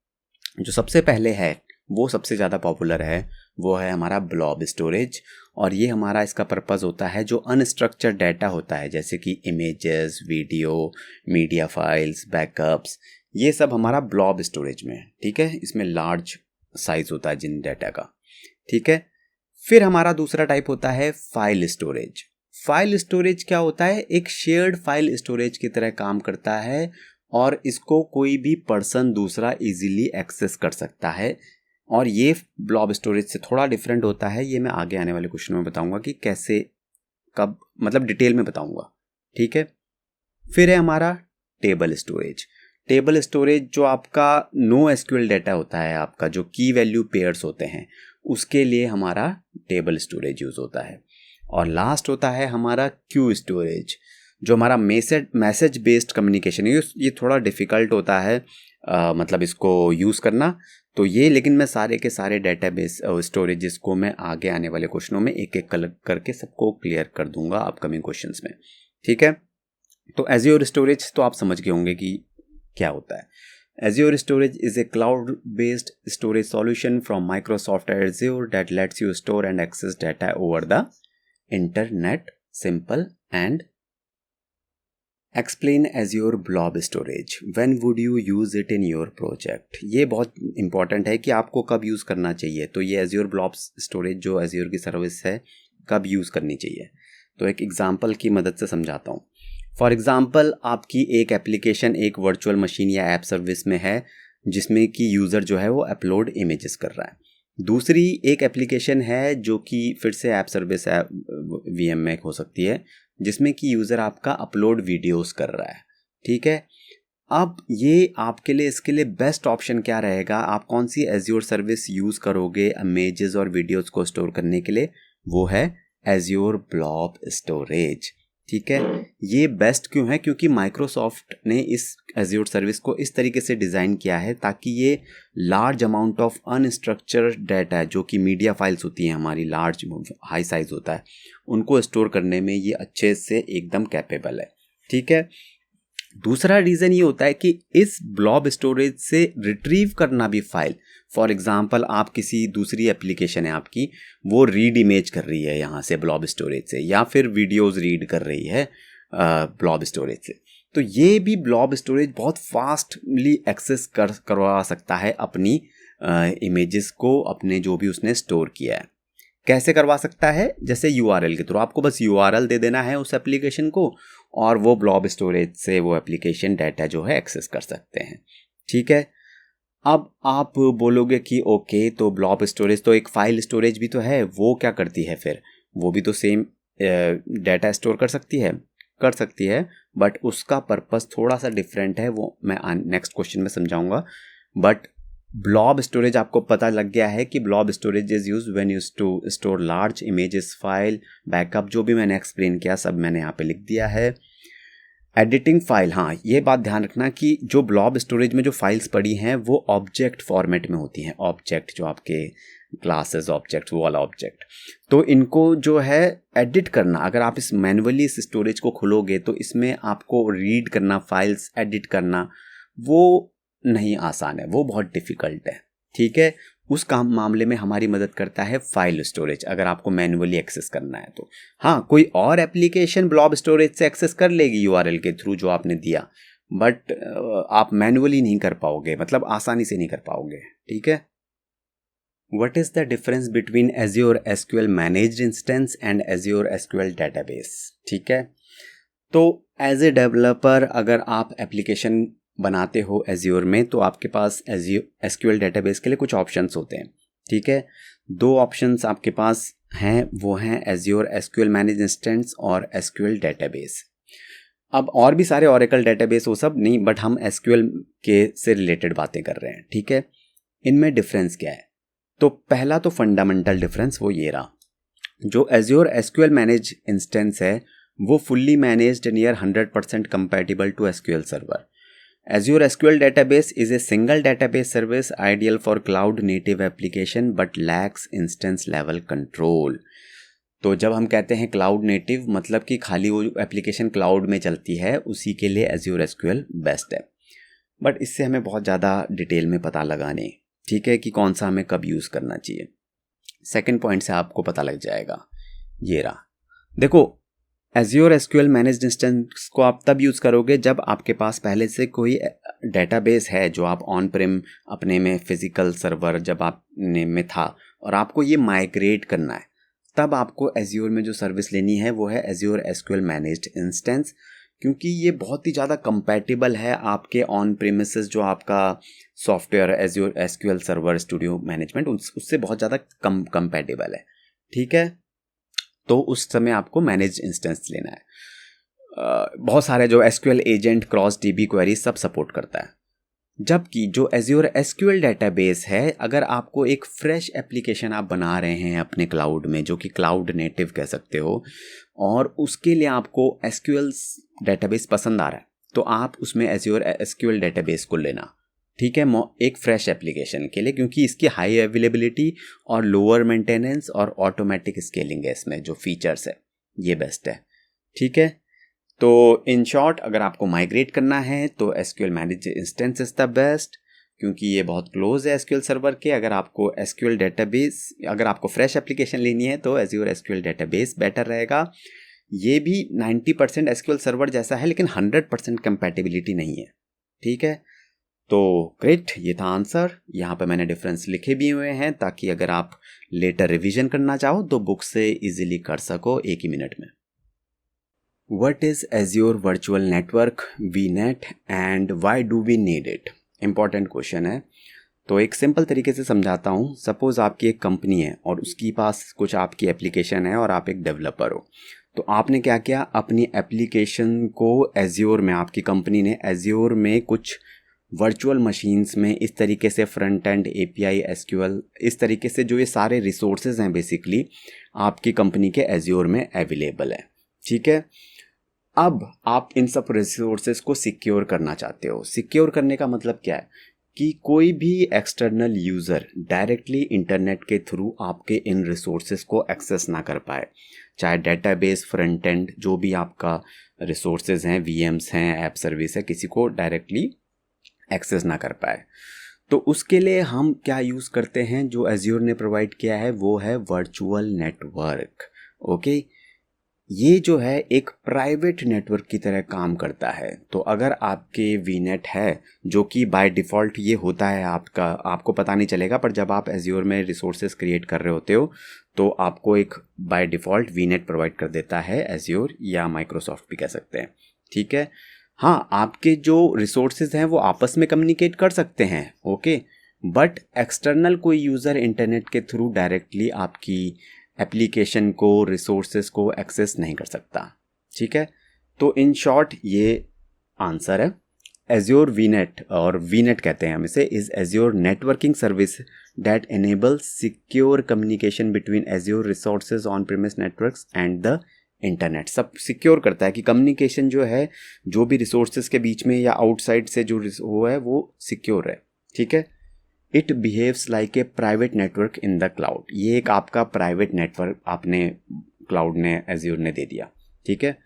जो सबसे पहले है, वो सबसे ज़्यादा पॉपुलर है, वो है हमारा ब्लॉब स्टोरेज। और ये हमारा इसका पर्पज़ होता है जो अनस्ट्रक्चर्ड डाटा होता है, जैसे कि images, video, media files, backups, ये सब हमारा ब्लॉब स्टोरेज में है। ठीक है, इसमें लार्ज साइज होता है जिन डाटा का। ठीक है, फिर हमारा दूसरा टाइप होता है फाइल स्टोरेज। फाइल स्टोरेज क्या होता है? एक शेयर्ड फाइल स्टोरेज की तरह काम करता है और इसको कोई भी पर्सन दूसरा इजीली एक्सेस कर सकता है। और ये ब्लॉब स्टोरेज से थोड़ा डिफरेंट होता है। ये मैं आगे आने वाले क्वेश्चन में बताऊंगा कि कैसे, कब, मतलब डिटेल में बताऊंगा। ठीक है, फिर है हमारा टेबल स्टोरेज। टेबल स्टोरेज जो आपका नो एसक्यूएल डाटा होता है, आपका जो की वैल्यू पेयर्स होते हैं, उसके लिए हमारा टेबल स्टोरेज यूज़ होता है। और लास्ट होता है हमारा क्यू स्टोरेज, जो हमारा मैसेज बेस्ड कम्युनिकेशन, ये थोड़ा डिफ़िकल्ट होता है मतलब इसको यूज़ करना। तो ये, लेकिन मैं सारे के सारे डेटाबेस स्टोरेजेस को मैं आगे आने वाले क्वेश्चनों में एक एक करके सबको क्लियर कर दूंगा अपकमिंग क्वेश्चंस में। ठीक है, तो एज्योर स्टोरेज तो आप समझ गए होंगे कि क्या होता है। Azure Storage is a cloud-based storage solution from Microsoft Azure that lets you store and access data over the internet. Simple and explain Azure Blob Storage. When would you use it in your project? ये बहुत important है कि आपको कब use करना चाहिए। तो ये Azure Blob Storage जो Azure की सर्विस है, कब यूज़ करनी चाहिए, तो एक एग्जांपल की मदद से समझाता हूँ। फॉर एग्ज़ाम्पल, आपकी एक एप्लीकेशन एक वर्चुअल मशीन या ऐप सर्विस में है जिसमें कि यूज़र जो है वो अपलोड इमेजेस कर रहा है। दूसरी एक एप्लीकेशन है जो कि फिर से ऐप सर्विस है, VM में हो सकती है, जिसमें कि यूज़र आपका अपलोड वीडियोस कर रहा है। ठीक है, अब ये आपके लिए, इसके लिए बेस्ट ऑप्शन क्या रहेगा, आप कौन सी एज्योर सर्विस यूज़ करोगे इमेजेस और वीडियोज़ को स्टोर करने के लिए? वो है एज्योर ब्लॉब स्टोरेज। ठीक है, ये बेस्ट क्यों है? क्योंकि माइक्रोसॉफ्ट ने इस एज्योर सर्विस को इस तरीके से डिज़ाइन किया है ताकि ये large amount of unstructured data है, जो कि मीडिया फाइल्स होती हैं हमारी, लार्ज हाई साइज होता है, उनको स्टोर करने में ये अच्छे से एकदम कैपेबल है। ठीक है, दूसरा रीज़न ये होता है कि इस ब्लॉब स्टोरेज से रिट्रीव करना भी फाइल, फॉर एग्जांपल आप किसी दूसरी एप्लीकेशन है आपकी, वो रीड इमेज कर रही है यहाँ से ब्लॉब स्टोरेज से, या फिर वीडियोस रीड कर रही है ब्लॉब स्टोरेज से, तो ये भी ब्लॉब स्टोरेज बहुत फास्टली एक्सेस करवा सकता है अपनी इमेजेस को, अपने जो भी उसने स्टोर किया है। कैसे करवा सकता है? जैसे URL के थ्रू, आपको बस URL दे देना है उस एप्लीकेशन को और वो ब्लॉब स्टोरेज से वो एप्लीकेशन डाटा जो है एक्सेस कर सकते हैं। ठीक है, अब आप बोलोगे कि ओके, तो ब्लॉब स्टोरेज तो एक फाइल स्टोरेज भी तो है, वो क्या करती है फिर? वो भी तो सेम डाटा स्टोर कर सकती है। बट उसका पर्पस थोड़ा सा डिफरेंट है, वो मैं नेक्स्ट क्वेश्चन में समझाऊंगा। बट ब्लॉब स्टोरेज आपको पता लग गया है कि blob storage is use when use to store large images, file, backup, जो भी मैंने एक्सप्लेन किया सब मैंने यहाँ पे लिख दिया है। एडिटिंग फाइल, हाँ ये बात ध्यान रखना कि जो ब्लॉब स्टोरेज में जो फाइल्स पड़ी हैं वो ऑब्जेक्ट फॉर्मेट में होती हैं, ऑब्जेक्ट जो आपके क्लासेस ऑब्जेक्ट, वो वाला ऑब्जेक्ट। तो इनको जो है एडिट करना, अगर आप इस मैन्युअली इस स्टोरेज को खोलोगे तो इसमें आपको रीड करना, फाइल्स एडिट करना, वो नहीं आसान है, वो बहुत डिफ़िकल्ट है, ठीक है। उस काम मामले में हमारी मदद करता है फाइल स्टोरेज, अगर आपको मैन्युअली एक्सेस करना है तो। हाँ, कोई और एप्लीकेशन ब्लॉब स्टोरेज से एक्सेस कर लेगी यूआरएल के थ्रू जो आपने दिया, बट आप मैन्युअली नहीं कर पाओगे, मतलब आसानी से नहीं कर पाओगे, ठीक है। What is the difference between Azure SQL Managed Instance and Azure SQL Database? ठीक है, तो एज ए डेवलपर अगर आप एप्लीकेशन बनाते हो Azure में तो आपके पास Azure SQL Database के लिए कुछ ऑप्शंस होते हैं, ठीक है। दो ऑप्शंस आपके पास हैं, वो हैं Azure SQL Managed Instance और SQL Database। अब और भी सारे Oracle Database वो सब नहीं, बट हम SQL के से रिलेटेड बातें कर रहे हैं, ठीक है। इनमें डिफरेंस क्या है? तो पहला तो फंडामेंटल डिफरेंस वो ये रहा, जो Azure SQL मैनेज इंस्टेंस है वो fully managed near 100% compatible to SQL server. Azure SQL database is a single database service ideal for cloud native application but lacks instance level control। तो जब हम कहते हैं क्लाउड नेटिव, मतलब कि खाली वो एप्लीकेशन क्लाउड में चलती है उसी के लिए Azure SQL बेस्ट है, बट इससे हमें बहुत ज़्यादा डिटेल में पता लगाने, ठीक है, कि कौन सा हमें कब यूज़ करना चाहिए। सेकंड पॉइंट से आपको पता लग जाएगा, ये रहा। देखो, Azure SQL मैनेज्ड इंस्टेंस को आप तब यूज़ करोगे जब आपके पास पहले से कोई डेटाबेस है जो आप ऑन प्रेम अपने में फिजिकल सर्वर जब आपने में था और आपको ये माइग्रेट करना है, तब आपको Azure में जो सर्विस लेनी है वो है Azure SQL मैनेज्ड इंस्टेंस, क्योंकि ये बहुत ही ज़्यादा कंपैटिबल है आपके ऑन प्रेमिसेस जो आपका software Azure SQL server studio management उससे बहुत ज़्यादा कंपैटिबल है, ठीक है। तो उस समय आपको मैनेज इंस्टेंस लेना है। बहुत सारे जो SQL agent, cross DB query सब सपोर्ट करता है, जबकि जो Azure SQL डेटाबेस है, अगर आपको एक फ्रेश एप्लीकेशन आप बना रहे हैं अपने क्लाउड में जो कि क्लाउड नेटिव कह सकते हो, और उसके लिए आपको SQL डेटाबेस पसंद आ रहा है, तो आप उसमें Azure SQL डेटाबेस को लेना, ठीक है, एक फ्रेश एप्लीकेशन के लिए, क्योंकि इसकी हाई अवेलेबिलिटी और लोअर मेंटेनेंस और ऑटोमेटिक स्केलिंग है, इसमें जो फीचर्स है ये बेस्ट है, ठीक है। तो इन शॉर्ट, अगर आपको माइग्रेट करना है तो SQL manage instance is the best, क्योंकि ये बहुत क्लोज है SQL सर्वर के। अगर आपको SQL डेटाबेस, अगर आपको फ्रेश एप्लीकेशन लेनी है तो Azure SQL डेटाबेस बेटर रहेगा। ये भी 90% SQL सर्वर जैसा है, लेकिन 100% कंपैटिबिलिटी नहीं है, ठीक है। तो ग्रेट, ये था आंसर। यहाँ पे मैंने डिफरेंस लिखे भी हुए हैं ताकि अगर आप लेटर रिवीजन करना चाहो तो बुक से इजीली कर सको एक ही मिनट में। What is Azure Virtual Network VNet and why do we need it? Important question है, तो एक सिंपल तरीके से समझाता हूँ। सपोज़ आपकी एक कंपनी है और उसके पास कुछ आपकी एप्लीकेशन है और आप एक डेवलपर हो, तो आपने क्या किया, अपनी एप्लीकेशन को Azure में, आपकी कंपनी ने Azure में कुछ वर्चुअल मशीन्स में इस तरीके से फ्रंट एंड API SQL, इस तरीके से जो ये सारे रिसोर्सेज हैं बेसिकली आपकी कंपनी के Azure में अवेलेबल है, ठीक है। अब आप इन सब रिसोर्सेज को सिक्योर करना चाहते हो। सिक्योर करने का मतलब क्या है कि कोई भी एक्सटर्नल यूज़र डायरेक्टली इंटरनेट के थ्रू आपके इन रिसोर्सेज को एक्सेस ना कर पाए, चाहे डेटाबेस, फ्रंट एंड, जो भी आपका रिसोर्सेज हैं, VMs हैं, ऐप सर्विस है, किसी को डायरेक्टली एक्सेस ना कर पाए। तो उसके लिए हम क्या यूज़ करते हैं, जो Azure ने प्रोवाइड किया है वो है वर्चुअल नेटवर्क। ओके, ये जो है एक प्राइवेट नेटवर्क की तरह काम करता है। तो अगर आपके VNet है, जो कि बाय डिफ़ॉल्ट ये होता है आपका, आपको पता नहीं चलेगा, पर जब आप Azure में रिसोर्सेज क्रिएट कर रहे होते हो तो आपको एक बाय डिफ़ॉल्ट VNet प्रोवाइड कर देता है Azure, या माइक्रोसॉफ्ट भी कह सकते हैं, ठीक है। हाँ, आपके जो रिसोर्सेज हैं वो आपस में कम्युनिकेट कर सकते हैं, ओके, बट एक्सटर्नल कोई यूज़र इंटरनेट के थ्रू डायरेक्टली आपकी एप्लीकेशन को, रिसोर्सेज को एक्सेस नहीं कर सकता, ठीक है। तो इन शॉर्ट ये आंसर है। एज्योर वीनेट, और वीनेट कहते हैं हम इसे, is azure networking service that enable secure communication between azure resources on premise networks and the internet. सब सिक्योर करता है कि कम्युनिकेशन जो है जो भी रिसोर्सेज के बीच में या आउटसाइड से जो वो है वो सिक्योर है। ठीक है। It behaves like a private network in the cloud. ये एक आपका प्राइवेट नेटवर्क आपने क्लाउड ने एज्योर ने दे दिया। ठीक है।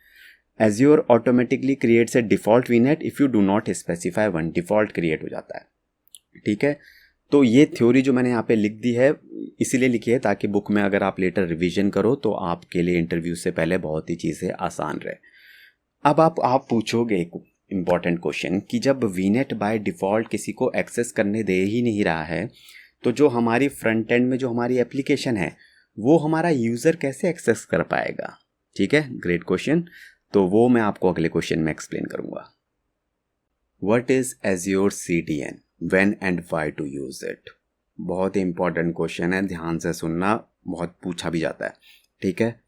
Azure automatically creates a default वीनेट if you do not specify one. Default create हो जाता है। ठीक है। तो ये थ्योरी जो मैंने यहाँ पे लिख दी है इसीलिए लिखी है ताकि बुक में अगर आप लेटर रिवीजन करो तो आपके लिए इंटरव्यू से पहले बहुत ही चीज़ें आसान रहे। अब आप पूछोगे एक इम्पॉर्टेंट क्वेश्चन कि जब वीनेट बाय डिफ़ॉल्ट किसी को एक्सेस करने दे ही नहीं रहा है तो जो हमारी फ्रंट एंड में जो हमारी एप्लीकेशन है वो हमारा यूज़र कैसे एक्सेस कर पाएगा। ठीक है, ग्रेट क्वेश्चन। तो वो मैं आपको अगले क्वेश्चन में एक्सप्लेन करूँगा। What is Azure CDN, when and why to use it. बहुत ही इंपॉर्टेंट क्वेश्चन है, ध्यान से सुनना, बहुत पूछा भी जाता है। ठीक है।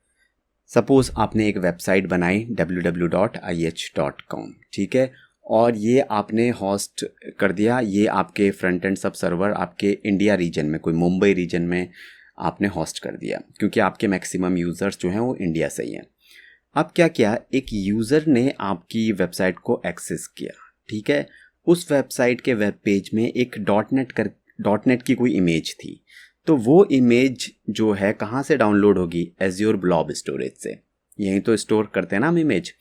सपोज़ आपने एक वेबसाइट बनाई www.ih.com। ठीक है। और ये आपने होस्ट कर दिया, ये आपके फ्रंट एंड सब सर्वर आपके इंडिया रीजन में, कोई मुंबई रीजन में आपने होस्ट कर दिया क्योंकि आपके मैक्सिमम यूज़र्स जो हैं वो इंडिया से ही हैं। अब क्या किया, एक यूज़र ने आपकी वेबसाइट को एक्सेस किया। ठीक है। उस वेबसाइट के वेब पेज में एक डॉटनेट की कोई इमेज थी। तो वो इमेज जो है कहाँ से डाउनलोड होगी, एज्योर ब्लॉब स्टोरेज से। यहीं तो स्टोर करते हैं ना हम इमेज,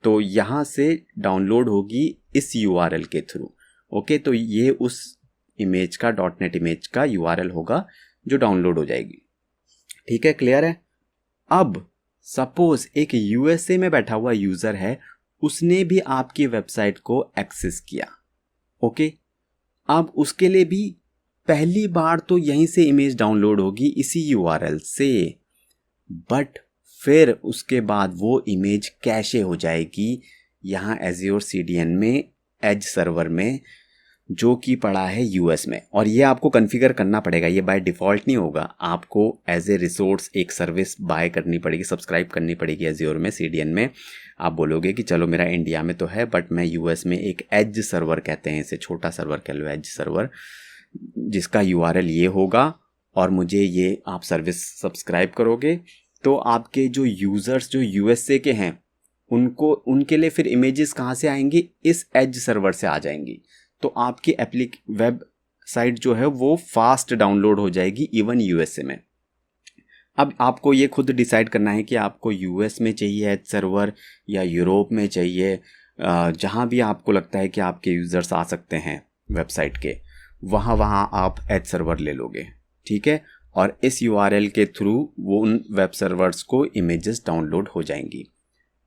तो यहाँ से डाउनलोड होगी इस URL के थ्रू। ओके, तो ये उस इमेज का डॉटनेट इमेज का URL होगा जो डाउनलोड हो जाएगी। ठीक है, क्लियर है। अब सपोज एक USA में बैठा हुआ यूज़र है, उसने भी आपकी वेबसाइट को एक्सेस किया। ओके, अब उसके लिए भी पहली बार तो यहीं से इमेज डाउनलोड होगी इसी URL से, बट फिर उसके बाद वो इमेज कैशे हो जाएगी यहाँ एज्योर CDN में, एज सर्वर में, जो कि पड़ा है US में। और ये आपको कॉन्फ़िगर करना पड़ेगा, ये बाय डिफ़ॉल्ट नहीं होगा। आपको एज ए रिसोर्स एक सर्विस बाय करनी पड़ेगी, सब्सक्राइब करनी पड़ेगी एज्योर में, CDN में। आप बोलोगे कि चलो मेरा इंडिया में तो है बट मैं US में एक एज सर्वर कहते हैं इसे, छोटा सर्वर कह लो, एज सर्वर, जिसका URL ये होगा और मुझे ये आप सर्विस सब्सक्राइब करोगे तो आपके जो यूज़र्स जो USA के हैं उनको, उनके लिए फिर इमेजेस कहाँ से आएंगी, इस एज सर्वर से आ जाएंगी। तो आपकी वेबसाइट जो है वो फास्ट डाउनलोड हो जाएगी इवन USA में। अब आपको ये खुद डिसाइड करना है कि आपको US में चाहिए एज सर्वर या यूरोप में चाहिए। जहाँ भी आपको लगता है कि आपके यूज़र्स आ सकते हैं वेबसाइट के, वहाँ आप एज सर्वर ले लोगे। ठीक है। और इस URL के थ्रू वो उन वेब सर्वर्स को इमेजेस डाउनलोड हो जाएंगी।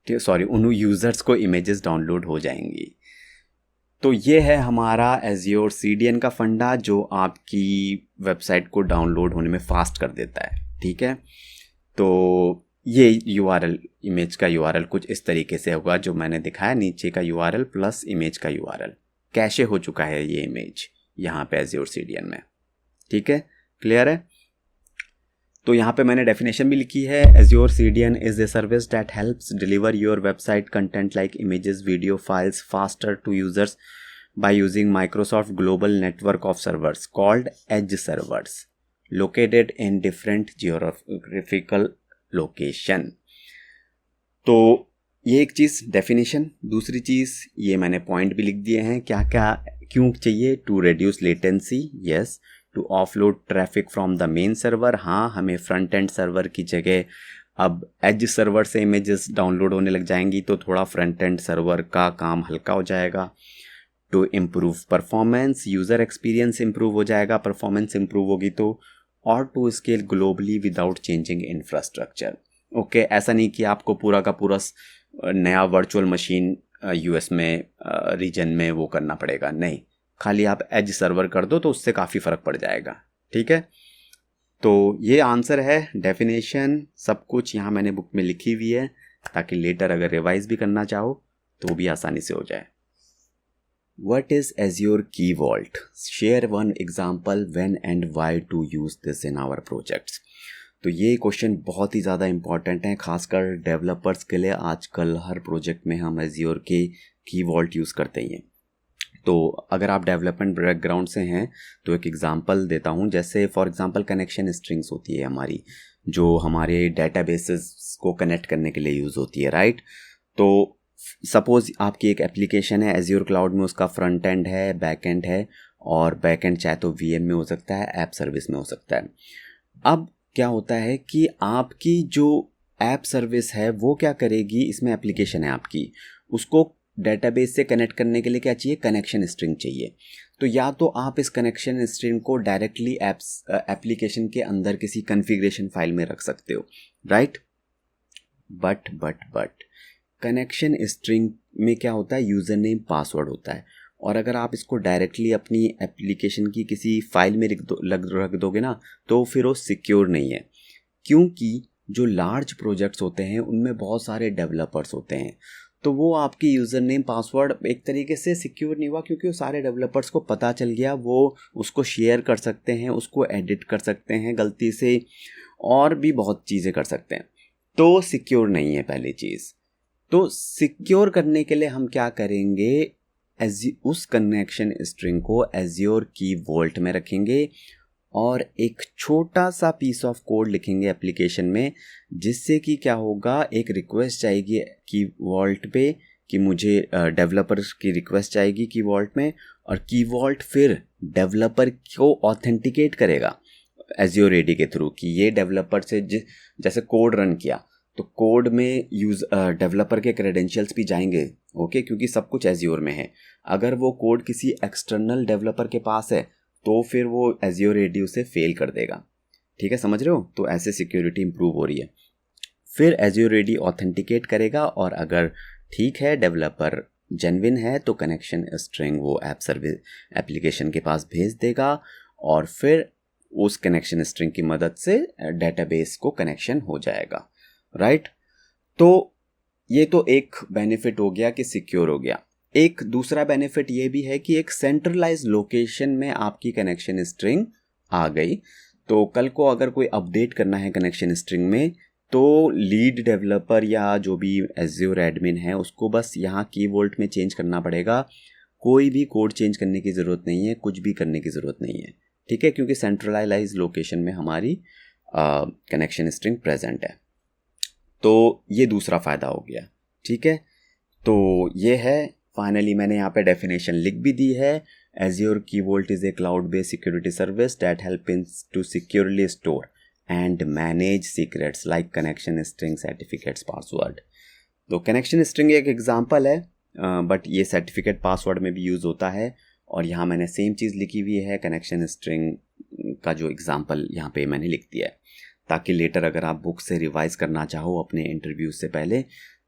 ठीक, सॉरी, उन यूज़र्स को इमेजेस डाउनलोड हो जाएंगी। तो ये है हमारा एज्योर CDN का फंडा जो आपकी वेबसाइट को डाउनलोड होने में फास्ट कर देता है। ठीक है। तो ये URL, इमेज का URL कुछ इस तरीके से होगा जो मैंने दिखाया, नीचे का URL प्लस इमेज का URL। कैशे हो चुका है ये इमेज यहाँ पे एज्योर CDN में। ठीक है, क्लियर है। तो यहाँ पे मैंने डेफिनेशन भी लिखी है, Azure CDN is a service that helps deliver your website content like images, video files faster to users by using Microsoft global network of servers called edge servers located in different geographical location. तो ये एक चीज़ definition. दूसरी चीज़ ये मैंने point भी लिख दिए हैं, क्या क्या क्यों चाहिए। To reduce latency, yes. To offload traffic from the main server, हाँ, हमें फ्रंट एंड सर्वर की जगह अब एज सर्वर से इमेजेस डाउनलोड होने लग जाएंगी तो थोड़ा फ्रंट एंड सर्वर का काम हल्का हो जाएगा। To improve performance, user experience improve हो जाएगा, परफॉर्मेंस इम्प्रूव होगी तो। और to scale globally without changing infrastructure. Okay, ऐसा नहीं कि आपको पूरा का पूरा नया वर्चुअल मशीन US में रीजन में वो करना पड़ेगा, नहीं, खाली आप एज सर्वर कर दो तो उससे काफ़ी फ़र्क पड़ जाएगा। ठीक है। तो ये आंसर है, डेफिनेशन सब कुछ यहाँ मैंने बुक में लिखी हुई है ताकि लेटर अगर रिवाइज भी करना चाहो तो भी आसानी से हो जाए। What is Azure Key Vault? Share one example when and why to use this in our projects. तो ये क्वेश्चन बहुत ही ज़्यादा इम्पॉर्टेंट है, खासकर डेवलपर्स के लिए। आजकल हर प्रोजेक्ट में हम एज्योर के की वॉल्ट यूज़ करते ही हैं। तो अगर आप डेवलपमेंट बैकग्राउंड से हैं तो एक एग्जांपल देता हूँ। जैसे फॉर एग्जांपल कनेक्शन स्ट्रिंग्स होती है हमारी, जो हमारे डेटाबेसेस को कनेक्ट करने के लिए यूज़ होती है, राइट। तो सपोज़ आपकी एक एप्लीकेशन है एज्योर क्लाउड में, उसका फ्रंट एंड है, बैक एंड है, और बैक एंड चाहे तो वीएम में हो सकता है, ऐप सर्विस में हो सकता है। अब क्या होता है कि आपकी जो ऐप सर्विस है वो क्या करेगी, इसमें एप्लीकेशन है आपकी, उसको डेटाबेस से कनेक्ट करने के लिए क्या चाहिए, कनेक्शन स्ट्रिंग चाहिए। तो या तो आप इस कनेक्शन स्ट्रिंग को डायरेक्टली एप्लीकेशन के अंदर किसी कॉन्फ़िगरेशन फाइल में रख सकते हो, राइट। बट कनेक्शन स्ट्रिंग में क्या होता है, यूज़र नेम पासवर्ड होता है, और अगर आप इसको डायरेक्टली अपनी एप्लीकेशन की किसी फाइल में रख दोगे ना, तो फिर वो सिक्योर नहीं है। क्योंकि जो लार्ज प्रोजेक्ट्स होते हैं उनमें बहुत सारे डेवलपर्स होते हैं, तो वो आपकी यूज़र नेम पासवर्ड एक तरीके से सिक्योर नहीं हुआ, क्योंकि वो सारे डेवलपर्स को पता चल गया, वो उसको शेयर कर सकते हैं, उसको एडिट कर सकते हैं गलती से, और भी बहुत चीज़ें कर सकते हैं। तो सिक्योर नहीं है पहली चीज़। तो सिक्योर करने के लिए हम क्या करेंगे, उस कनेक्शन स्ट्रिंग को एज्योर की वॉल्ट में रखेंगे, और एक छोटा सा पीस ऑफ कोड लिखेंगे एप्लीकेशन में, जिससे कि क्या होगा, एक रिक्वेस्ट जाएगी की वॉल्ट पे कि मुझे डेवलपर की रिक्वेस्ट जाएगी की वॉल्ट में, और की वॉल्ट फिर डेवलपर को ऑथेंटिकेट करेगा एज्योर एडी के थ्रू कि ये डेवलपर से जैसे कोड रन किया तो कोड में डेवलपर के क्रेडेंशियल्स भी जाएंगे, ओके, क्योंकि सब कुछ एज्योर में है। अगर वो कोड किसी एक्सटर्नल डेवलपर के पास है तो फिर वो एज्योर एडी उसे फेल कर देगा, ठीक है, समझ रहे हो। तो ऐसे सिक्योरिटी इंप्रूव हो रही है। फिर एज्योर एडी ऑथेंटिकेट करेगा, और अगर ठीक है, डेवलपर जेन्युइन है, तो कनेक्शन स्ट्रिंग वो ऐप सर्विस एप्लीकेशन के पास भेज देगा, और फिर उस कनेक्शन स्ट्रिंग की मदद से डेटाबेस को कनेक्शन हो जाएगा, राइट। तो ये तो एक बेनिफिट हो गया कि सिक्योर हो गया। एक दूसरा बेनिफिट ये भी है कि एक सेंट्रलाइज लोकेशन में आपकी कनेक्शन स्ट्रिंग आ गई, तो कल को अगर कोई अपडेट करना है कनेक्शन स्ट्रिंग में, तो लीड डेवलपर या जो भी एज्योर एडमिन है उसको बस यहाँ की वॉल्ट में चेंज करना पड़ेगा। कोई भी कोड चेंज करने की ज़रूरत नहीं है, कुछ भी करने की ज़रूरत नहीं है, ठीक है, क्योंकि सेंट्रलाइज लोकेशन में हमारी कनेक्शन स्ट्रिंग प्रेजेंट है। तो ये दूसरा फ़ायदा हो गया, ठीक है। तो ये है, फाइनली मैंने यहाँ पे डेफिनेशन लिख भी दी है। Azure key vault is a cloud based security service that helps to securely store and manage secrets like connection string, certificates, password. तो कनेक्शन स्ट्रिंग एक एग्जांपल है, बट ये सर्टिफिकेट पासवर्ड में भी यूज़ होता है, और यहाँ मैंने सेम चीज़ लिखी हुई है, कनेक्शन स्ट्रिंग का जो एग्जांपल यहाँ पे मैंने लिख दिया है, ताकि लेटर अगर आप बुक से रिवाइज करना चाहो अपने इंटरव्यू से पहले,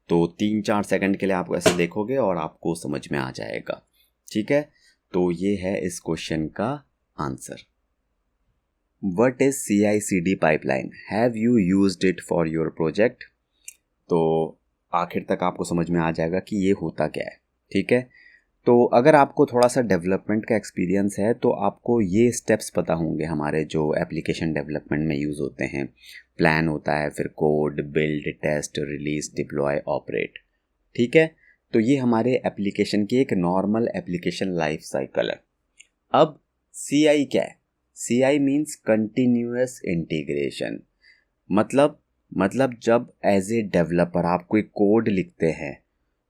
तो 3-4 सेकंड के लिए आप ऐसे देखोगे और आपको समझ में आ जाएगा, ठीक है। तो ये है इस क्वेश्चन का answer. What is CI/CD pipeline, have you used it for your project. तो आखिर तक आपको समझ में आ जाएगा कि ये होता क्या है, ठीक है। तो अगर आपको थोड़ा सा डेवलपमेंट का एक्सपीरियंस है तो आपको ये स्टेप्स पता होंगे हमारे जो एप्लीकेशन डेवलपमेंट में यूज़ होते हैं। प्लान होता है, फिर code, build, test, release, deploy, operate, ठीक है। तो ये हमारे एप्लीकेशन की एक नॉर्मल एप्लीकेशन लाइफ साइकिल है। अब CI क्या है, CI मीन्स कंटिन्यूअस इंटीग्रेशन। मतलब जब एज ए डेवलपर आप कोई कोड लिखते हैं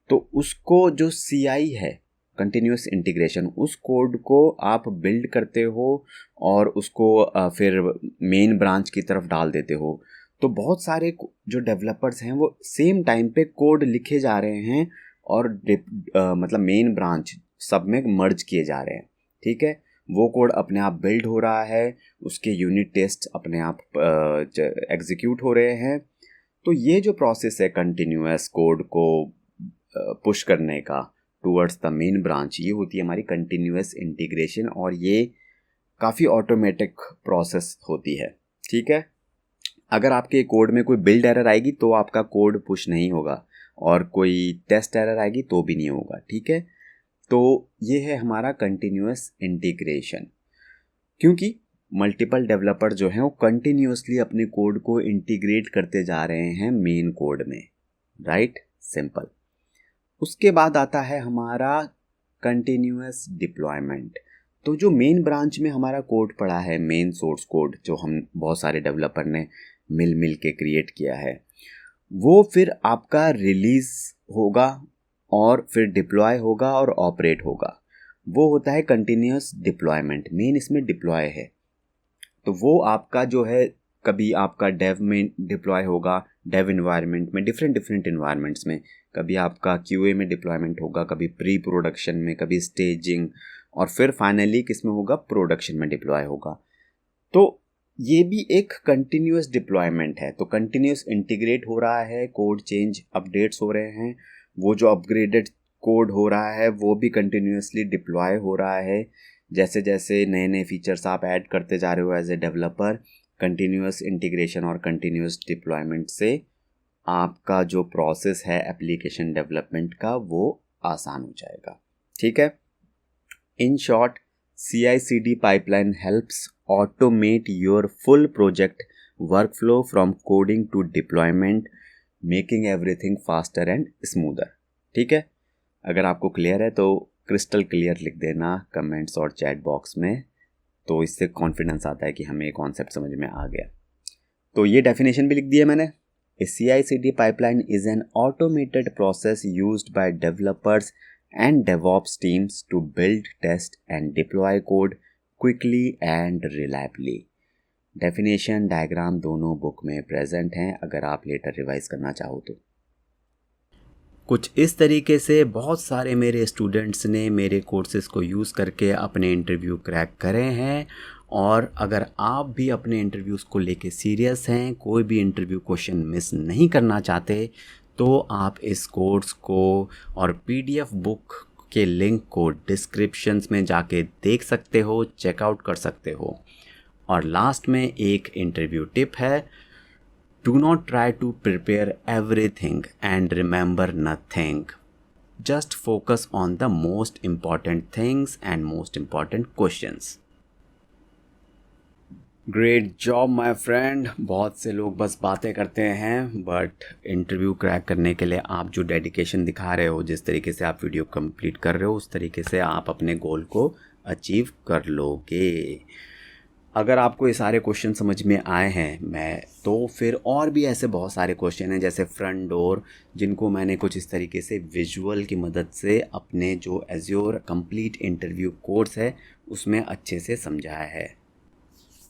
तो उसको जो CI है, कंटिन्यूअस इंटीग्रेशन, उस कोड को आप बिल्ड करते हो और उसको फिर मेन ब्रांच की तरफ डाल देते हो। तो बहुत सारे जो डेवलपर्स हैं वो सेम टाइम पे कोड लिखे जा रहे हैं और मतलब मेन ब्रांच सब में मर्ज किए जा रहे हैं, ठीक है। वो कोड अपने आप बिल्ड हो रहा है, उसके यूनिट टेस्ट अपने आप एग्जीक्यूट हो रहे हैं। तो ये जो प्रोसेस है कंटिन्यूअस कोड को पुश करने का टूवर्ड्स द मेन ब्रांच, ये होती है हमारी कंटिन्यूअस इंटीग्रेशन, और ये काफ़ी ऑटोमेटिक प्रोसेस होती है, ठीक है। अगर आपके कोड में कोई बिल्ड एरर आएगी तो आपका कोड पुश नहीं होगा, और कोई टेस्ट एरर आएगी तो भी नहीं होगा, ठीक है। तो ये है हमारा कंटिन्यूअस इंटीग्रेशन। क्योंकि मल्टीपल डेवलपर जो हैं वो कंटिन्यूसली अपने कोड को इंटीग्रेट करते जा रहे हैं मेन कोड में, राइट, सिंपल। उसके बाद आता है हमारा कंटिन्यूअस डिप्लॉयमेंट। तो जो मेन ब्रांच में हमारा कोड पड़ा है, मेन सोर्स कोड जो हम बहुत सारे डेवलपर ने मिल के क्रिएट किया है, वो फिर आपका रिलीज होगा और फिर डिप्लॉय होगा और ऑपरेट होगा। वो होता है कंटिन्यूअस डिप्लॉयमेंट, मेन इसमें डिप्लॉय है। तो वो आपका जो है, कभी आपका डेव में डिप्लॉय होगा, डेव इन्वायरमेंट में, डिफरेंट इन्वायरमेंट्स में, कभी आपका क्यूए में डिप्लॉयमेंट होगा, कभी प्री प्रोडक्शन में, कभी स्टेजिंग, और फिर फाइनली किस में होगा, प्रोडक्शन में डिप्लॉय होगा। तो ये भी एक कंटिन्यूअस डिप्लॉयमेंट है। तो कंटिन्यूअस इंटीग्रेट हो रहा है, कोड चेंज अपडेट्स हो रहे हैं, वो जो अपग्रेडेड कोड हो रहा है वो भी कंटिन्यूअसली डिप्लॉय हो रहा है। जैसे जैसे नए नए फीचर्स आप ऐड करते जा रहे हो as a developer, continuous integration और कंटिन्यूअस डिप्लॉयमेंट से आपका जो प्रोसेस है एप्लीकेशन डेवलपमेंट का वो आसान हो जाएगा। ठीक है, in short, CI/CD pipeline helps automate your full project workflow from coding to deployment, making everything faster and smoother। ठीक है, अगर आपको क्लियर है तो क्रिस्टल क्लियर लिख देना कमेंट्स और चैट बॉक्स में, तो इससे कॉन्फिडेंस आता है कि हमें ये कॉन्सेप्ट समझ में आ गया। तो ये डेफिनेशन भी लिख दी है मैंने। A CI/CD pipeline is an automated process used by developers and DevOps teams to build, test and deploy code quickly and reliably। Definition diagram दोनों बुक में प्रेजेंट हैं, अगर आप लेटर रिवाइज करना चाहो तो। कुछ इस तरीके से बहुत सारे मेरे स्टूडेंट्स ने मेरे कोर्सेज़ को यूज़ करके अपने इंटरव्यू क्रैक करे हैं। और अगर आप भी अपने इंटरव्यूज़ को लेके सीरियस हैं, कोई भी इंटरव्यू क्वेश्चन मिस नहीं करना चाहते, तो आप इस कोर्स को और PDF बुक के लिंक को डिस्क्रिप्शंस में जाके देख सकते हो, चेकआउट कर सकते हो। और लास्ट में एक इंटरव्यू टिप है, Do not try to prepare everything and remember nothing. Just focus on the most important things and most important questions. Great job my friend। बहुत से लोग बस बातें करते हैं, बट इंटरव्यू क्रैक करने के लिए आप जो डेडिकेशन दिखा रहे हो, जिस तरीके से आप वीडियो कंप्लीट कर रहे हो, उस तरीके से आप अपने गोल को अचीव कर लोगे। अगर आपको ये सारे क्वेश्चन समझ में आए हैं तो फिर और भी ऐसे बहुत सारे क्वेश्चन हैं, जैसे फ्रंट डोर, जिनको मैंने कुछ इस तरीके से विजुअल की मदद से अपने जो एज्योर कंप्लीट इंटरव्यू कोर्स है उसमें अच्छे से समझाया है।